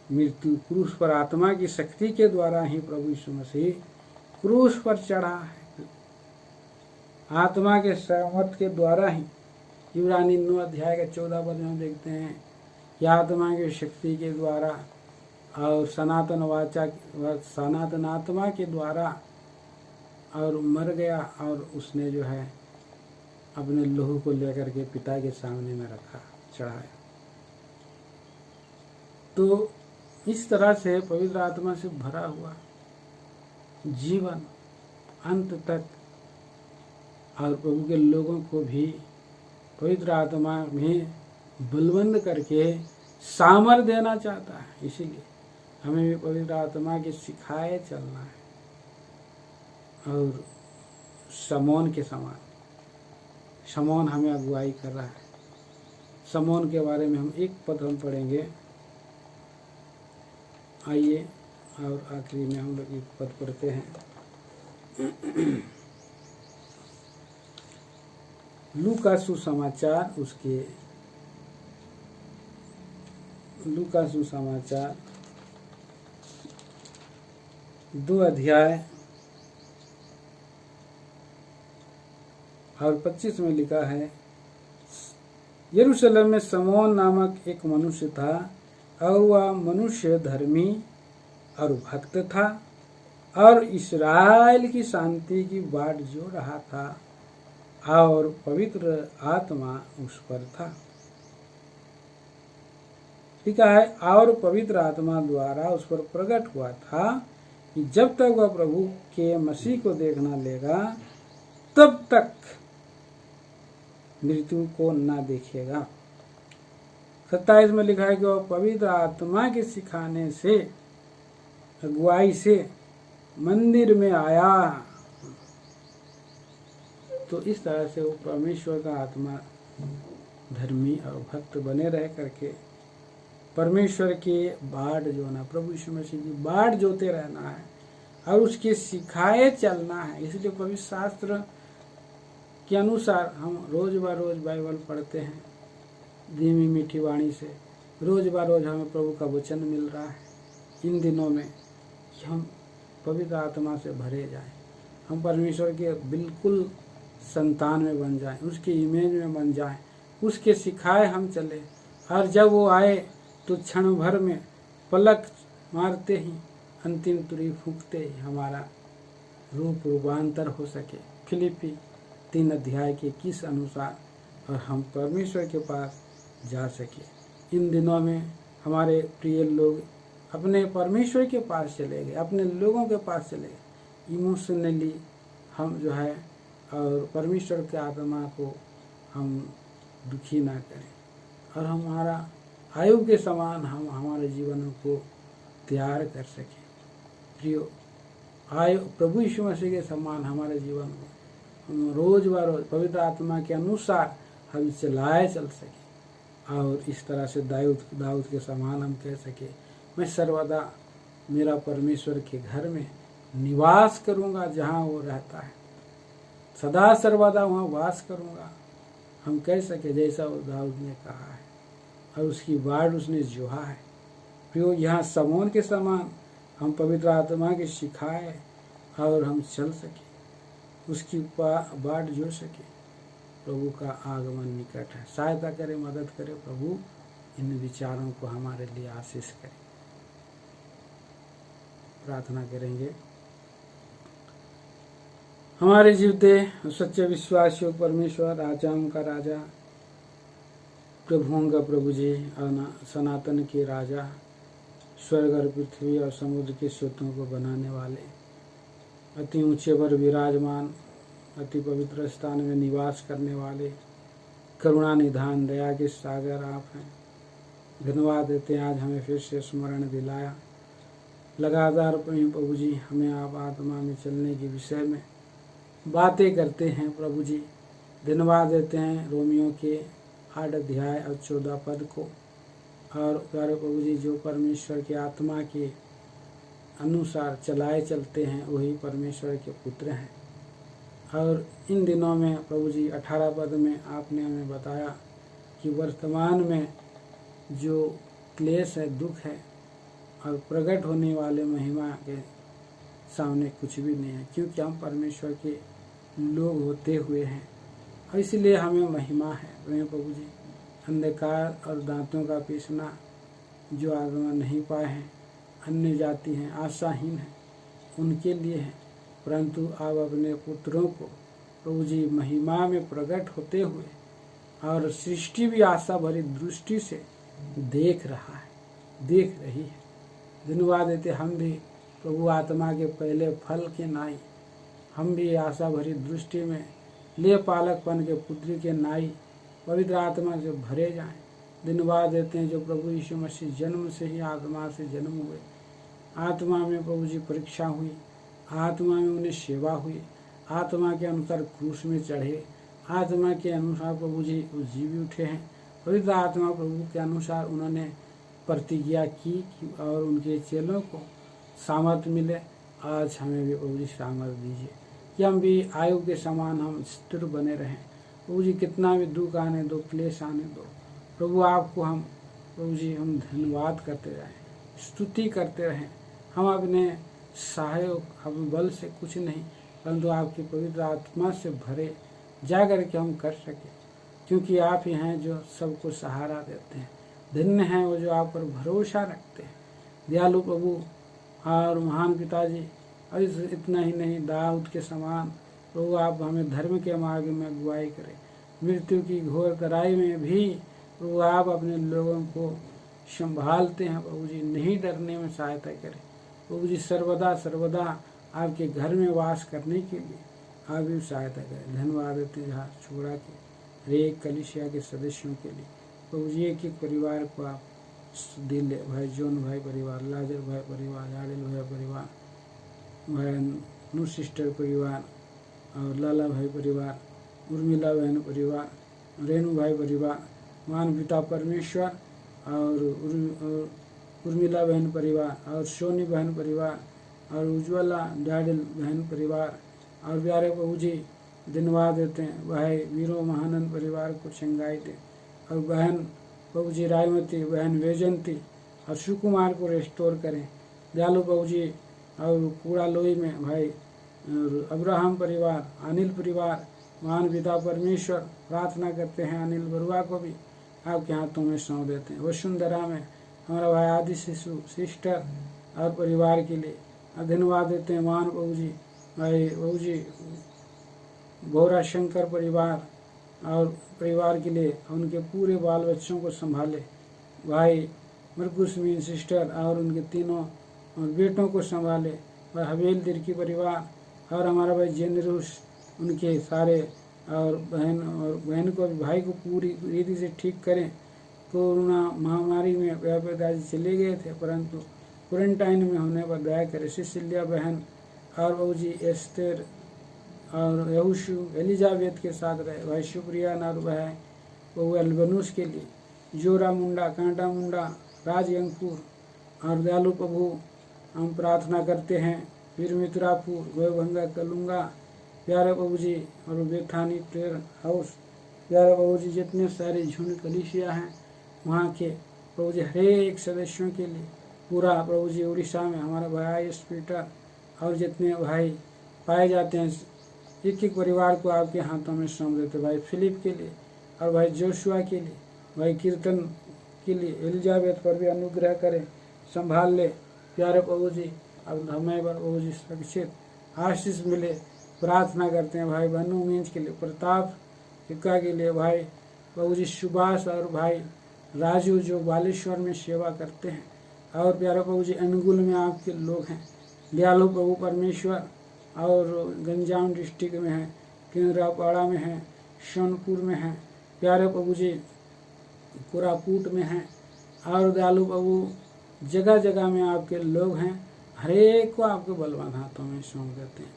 मृत्यु, क्रूस पर आत्मा की शक्ति के द्वारा ही प्रभु यीशु मसीह क्रूस पर चढ़ा है। आत्मा के सामर्थ के द्वारा ही इब्रानी 9 अध्याय के 14 पद में हम देखते हैं कि आत्मा की शक्ति के द्वारा और सनातन आत्मा के द्वारा और मर गया और उसने जो है अपने लहू को लेकर के पिता के सामने में रखा, चढ़ाया। तो इस तरह से पवित्र आत्मा से भरा हुआ जीवन अंत तक और प्रभु के लोगों को भी पवित्र आत्मा में बलवंत करके सामर्थ देना चाहता है। इसीलिए हमें भी पवित्र आत्मा के सिखाए चलना है और शमौन के समान। शमौन हमें अगुवाई कर रहा है। शमौन के बारे में हम एक पद हम पढ़ेंगे, आइए, और आखिरी में हम लोग एक पद पढ़ते हैं। लूका सुसमाचार, उसके लूका सुसमाचार 2 अध्याय और 25 में लिखा है, यरूशलेम में शमौन नामक एक मनुष्य था और वह मनुष्य धर्मी और भक्त था और इस्राएल की शांति की बाट जो रहा था और पवित्र आत्मा उस पर था। ठीक है, और पवित्र आत्मा द्वारा उस पर प्रकट हुआ था कि जब तक वह प्रभु के मसीह को देखना लेगा तब तक मृत्यु को न देखेगा। 27 में लिखा है कि वह पवित्र आत्मा के सिखाने से, अगुवाई से मंदिर में आया। तो इस तरह से वो परमेश्वर का आत्मा धर्मी और भक्त बने रह करके परमेश्वर के बाट जो ना, प्रभु यीशु मसीह की बाट जोते रहना है और उसके सिखाए चलना है। इसलिए पवित्र शास्त्र के अनुसार हम रोज ब रोज बाइबल पढ़ते हैं धीमी मीठी वाणी से। रोज ब रोज हमें प्रभु का वचन मिल रहा है इन दिनों में कि हम पवित्र आत्मा से भरे जाएं, हम परमेश्वर के बिल्कुल संतान में बन जाएं, उसके इमेज में बन जाएं, उसके सिखाए हम चले। और जब वो आए तो क्षण भर में पलक मारते ही, अंतिम तुरही फूंकते ही हमारा रूपांतर हो सके। फिलिपी 3 अध्याय के 21 अनुसार और हम परमेश्वर के पास जा सके। इन दिनों में हमारे प्रिय लोग अपने परमेश्वर के पास चले गए, अपने लोगों के पास चले गए। इमोशनली हम जो है और परमेश्वर के आत्मा को हम दुखी ना करें और हमारा आयु के समान हम हमारे जीवन को तैयार कर सकें। प्रियो, आयु प्रभु यीशु मसीह के समान हमारे जीवन को हम रोज ब रोज पवित्र आत्मा के अनुसार हम चलाए चल सके और इस तरह से दाऊद के समान हम कह सके, मैं सर्वदा मेरा परमेश्वर के घर में निवास करूंगा, जहाँ वो रहता है सदा सर्वदा वहाँ वास करूंगा। हम कह सके जैसा वो दाऊद ने कहा है और उसकी बाट उसने जोहा है। प्रियो, यहाँ समौन के समान हम पवित्र आत्मा के सिखाए और हम चल सके, उसकी बाट जोड़ सके। प्रभु का आगमन निकट है। सहायता करे, मदद करे प्रभु, इन विचारों को हमारे लिए आशीष करे। प्रार्थना करेंगे। हमारे जीवते सच्चे विश्वासियों परमेश्वर, राजाओं का राजा, प्रभुओं का प्रभु जी, सनातन के राजा, स्वर्ग और पृथ्वी और समुद्र के स्रोतों को बनाने वाले, अति ऊंचे पर विराजमान, अति पवित्र स्थान में निवास करने वाले, करुणा निधान दया के सागर आप हैं। धन्यवाद देते हैं, आज हमें फिर से स्मरण दिलाया। लगातार प्रभु जी हमें आप आत्मा में चलने के विषय में बातें करते हैं। प्रभु जी धन्यवाद देते हैं रोमियो के 8 अध्याय और 14 पद को। और प्यारे प्रभु जी, जो परमेश्वर के आत्मा के अनुसार चलाए चलते हैं वही परमेश्वर के पुत्र हैं। और इन दिनों में प्रभु जी 18 पद में आपने हमें बताया कि वर्तमान में जो क्लेश है, दुख है और प्रकट होने वाले महिमा के सामने कुछ भी नहीं है, क्योंकि हम परमेश्वर के लोग होते हुए हैं और इसलिए हमें महिमा है। प्रभु जी, अंधकार और दांतों का पीसना जो आगमन नहीं पाए हैं, अन्य जाति हैं, आशाहीन हैं, उनके लिए है, परंतु आप अपने पुत्रों को प्रभु जी महिमा में प्रकट होते हुए और सृष्टि भी आशा भरी दृष्टि से देख रहा है, देख रही है। धन्यवाद देते हम भी प्रभु आत्मा के पहले फल के नाई, हम भी आशा भरी दृष्टि में ले पालकपन के पुत्री के नाई पवित्र आत्मा से भरे जाएं। धन्यवाद देते हैं जो प्रभु यीशु मसीह जन्म से ही आत्मा से जन्म हुए, आत्मा में प्रभु जी परीक्षा हुई, आत्मा में उन्हें सेवा हुई, आत्मा के अनुसार क्रूस में चढ़े, आत्मा के अनुसार प्रभु जी जीवी उठे हैं। पवित्र आत्मा प्रभु के अनुसार उन्होंने प्रतिज्ञा की और उनके चेलों को सामर्थ्य मिले। आज हमें भी प्रभु जी सामर्थ्य दीजिए कि हम भी आयु के समान हम स्थिर बने रहें। प्रभु जी कितना भी दुख आने दो, क्लेश आने दो, प्रभु आपको हम प्रभु जी हम धन्यवाद करते रहें, स्तुति करते रहें। हम अपने सहायक अपने बल से कुछ नहीं, परंतु आपकी पवित्र आत्मा से भरे जा कर के हम कर सके, क्योंकि आप ही हैं जो सबको सहारा देते हैं। धन्य हैं वो जो आप पर भरोसा रखते हैं। दयालु प्रभु और महान पिताजी, और इतना ही नहीं, दाऊद के समान प्रभु आप हमें धर्म के मार्ग में अगुवाई करें। मृत्यु की घोर तराई में भी प्रभु आप अपने लोगों को संभालते हैं। प्रभु जी नहीं डरने में सहायता करें। प्रभु जी सर्वदा सर्वदा आपके घर में वास करने के लिए आप भी सहायता करें। धन्यवाद देते हैं छोड़ा के हरेक कलीसिया के सदस्यों के लिए। प्रभु जी एक एक परिवार को आप दिल, भाई जॉन भाई परिवार, लाजर भाई परिवार, आदिल भाई परिवार, भाई नूर सिस्टर परिवार और लाला भाई परिवार, उर्मिला बहन परिवार, रेणु भाई परिवार, महान पिता परमेश्वर और उर्मिला बहन परिवार और सोनी बहन परिवार और उज्ज्वला डाडिल बहन परिवार और प्यारे प्रभु जी धन्यवाद देते हैं भाई वीरो महानंद परिवार को चंगाई दे और बहन प्रभु जी रायमती, बहन वैजंती और सुकुमार को रेस्टोर करें। दयालु प्रभु जी और कूड़ा लोई में भाई अब्राहम परिवार, अनिल परिवार, महान पिता परमेश्वर प्रार्थना करते हैं अनिल बरुआ को भी आपके हाथों में सौंप देते हैं। वसुंधरा में हमारा भाई आदि शिशु सिस्टर और परिवार के लिए धन्यवाद देते हैं। महान प्रभु जी भाई प्रभु जी गौरा शंकर परिवार और परिवार के लिए उनके पूरे बाल बच्चों को संभाले। भाई मरकुस मीन सिस्टर और उनके तीनों बेटों को संभाले। भाई हवेल दिरकी परिवार और हमारा भाई जेनरूस उनके सारे और बहन को भाई को पूरी रीति से ठीक करें। कोरोना महामारी में पिताजी चले गए थे परंतु क्वारंटाइन में होने पर दया करें। सिसिलिया बहन और बहू जी एस्तेर और यहोशू एलिजाबेथ के साथ रहे। भाई शुक्रिया नारू भाई बहू अल्बनुस के लिए जोरा मुंडा, कांटा मुंडा, राज अंकुर और दयालु प्रभु हम प्रार्थना करते हैं। वीर मित्रापुर, गोयभंगा, कलुंगा, प्यारे प्रभु जी और बेथानी प्रेयर हाउस, प्यारे प्रभु जी जितने सारे झुंड कलीसिया हैं वहाँ के प्रभु जी हरेक सदस्यों के लिए पूरा प्रभु जी उड़ीसा में हमारा भाई हॉस्पिटल और जितने भाई पाए जाते हैं एक एक परिवार को आपके हाथों में सौंप देते। भाई फिलिप के लिए और भाई जोशुआ के लिए, भाई कीर्तन के लिए, एलिजाबेथ पर भी अनुग्रह करें, संभाल ले प्यारे प्रभु जी। अब हमें प्रभु जी सुरक्षित आशीष मिले प्रार्थना करते हैं। भाई बनु मींज के लिए, प्रताप हिक्का के लिए, भाई प्रभु जी सुभाष और भाई राजू जो बालेश्वर में सेवा करते हैं और प्यारे प्रभु जी अनुगुल में आपके लोग हैं। दयालु प्रभु परमेश्वर और गंजाम डिस्ट्रिक्ट में है, केंद्रापाड़ा में है, सोनपुर में है, प्यारे प्रभु जी कोरापुट में है और दयालु प्रभु जगह जगह में आपके लोग हैं। हरेक को आपके बलवान हाथों में सौंप देते हैं।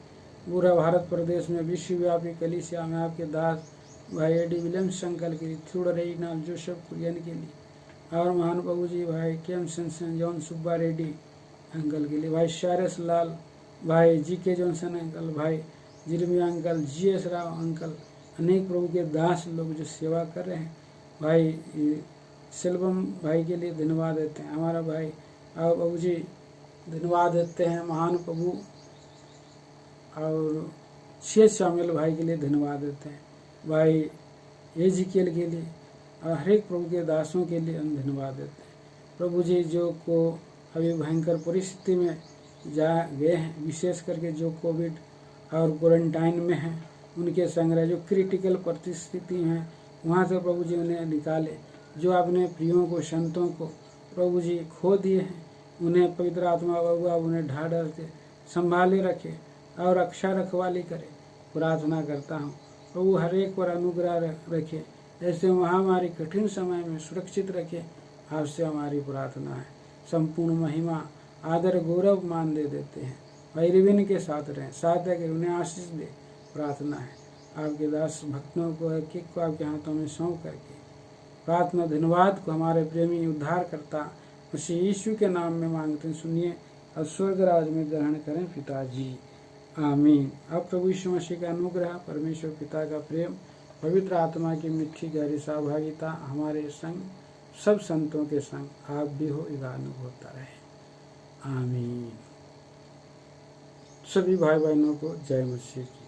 पूरा भारत प्रदेश में विश्वव्यापी कलीसिया में आपके दास भाई एडी विलियम्स अंकल के लिए, थ्रूड रेजिनाल जोसेफ कुरियन के लिए और महान प्रभु जी भाई केम सेंसन जॉन सुब्बा रेड्डी अंकल के लिए, भाई शारस लाल, भाई जी के जॉनसन अंकल, भाई जिरमिया अंकल, GS राव अंकल, अनेक प्रभु के दास लोग जो सेवा कर रहे हैं। भाई सेल्वम भाई के लिए धन्यवाद देते हैं। हमारा भाई और प्रभु जी धन्यवाद देते हैं महान प्रभु और शेष शामिल भाई के लिए धन्यवाद देते हैं। भाई एजिकेल के लिए और हरेक प्रभु के दासों के लिए हम धन्यवाद देते हैं। प्रभु जी जो को अभी भयंकर परिस्थिति में जा गए हैं, विशेष करके जो कोविड और क्वारंटाइन में हैं उनके संग्रह जो क्रिटिकल परिस्थिति में वहाँ से प्रभु जी उन्हें निकाले। जो अपने प्रियों को, संतों को प्रभु जी खो दिए हैं उन्हें पवित्र आत्मा बाबा उन्हें ढाढ़ से संभाले रखे और रक्षा रखवाली करे। प्रार्थना करता हूँ प्रभु हर एक पर अनुग्रह रखे, ऐसे महामारी कठिन समय में सुरक्षित रखे। आपसे हमारी प्रार्थना है। संपूर्ण महिमा, आदर, गौरव मान दे देते हैं। भाई रिविन के साथ रहें, साथ है कि उन्हें आशीष दे। प्रार्थना है आपके दास भक्तों को एक एक को आपके हाथों में सौंप करके प्रार्थना धन्यवाद को हमारे प्रेमी उद्धार करता उसी यीशु के नाम में मांगते हैं। सुनिए और स्वर्ग राज में ग्रहण करें पिताजी, आमीन। अब प्रभु यीशु मसीह का अनुग्रह, परमेश्वर पिता का प्रेम, पवित्र आत्मा की मीठी गहरी सहभागिता हमारे संग सब संतों के संग आप भी हो, इधर अनुभव होता रहे, आमीन। सभी भाई बहनों को जय मसीह की।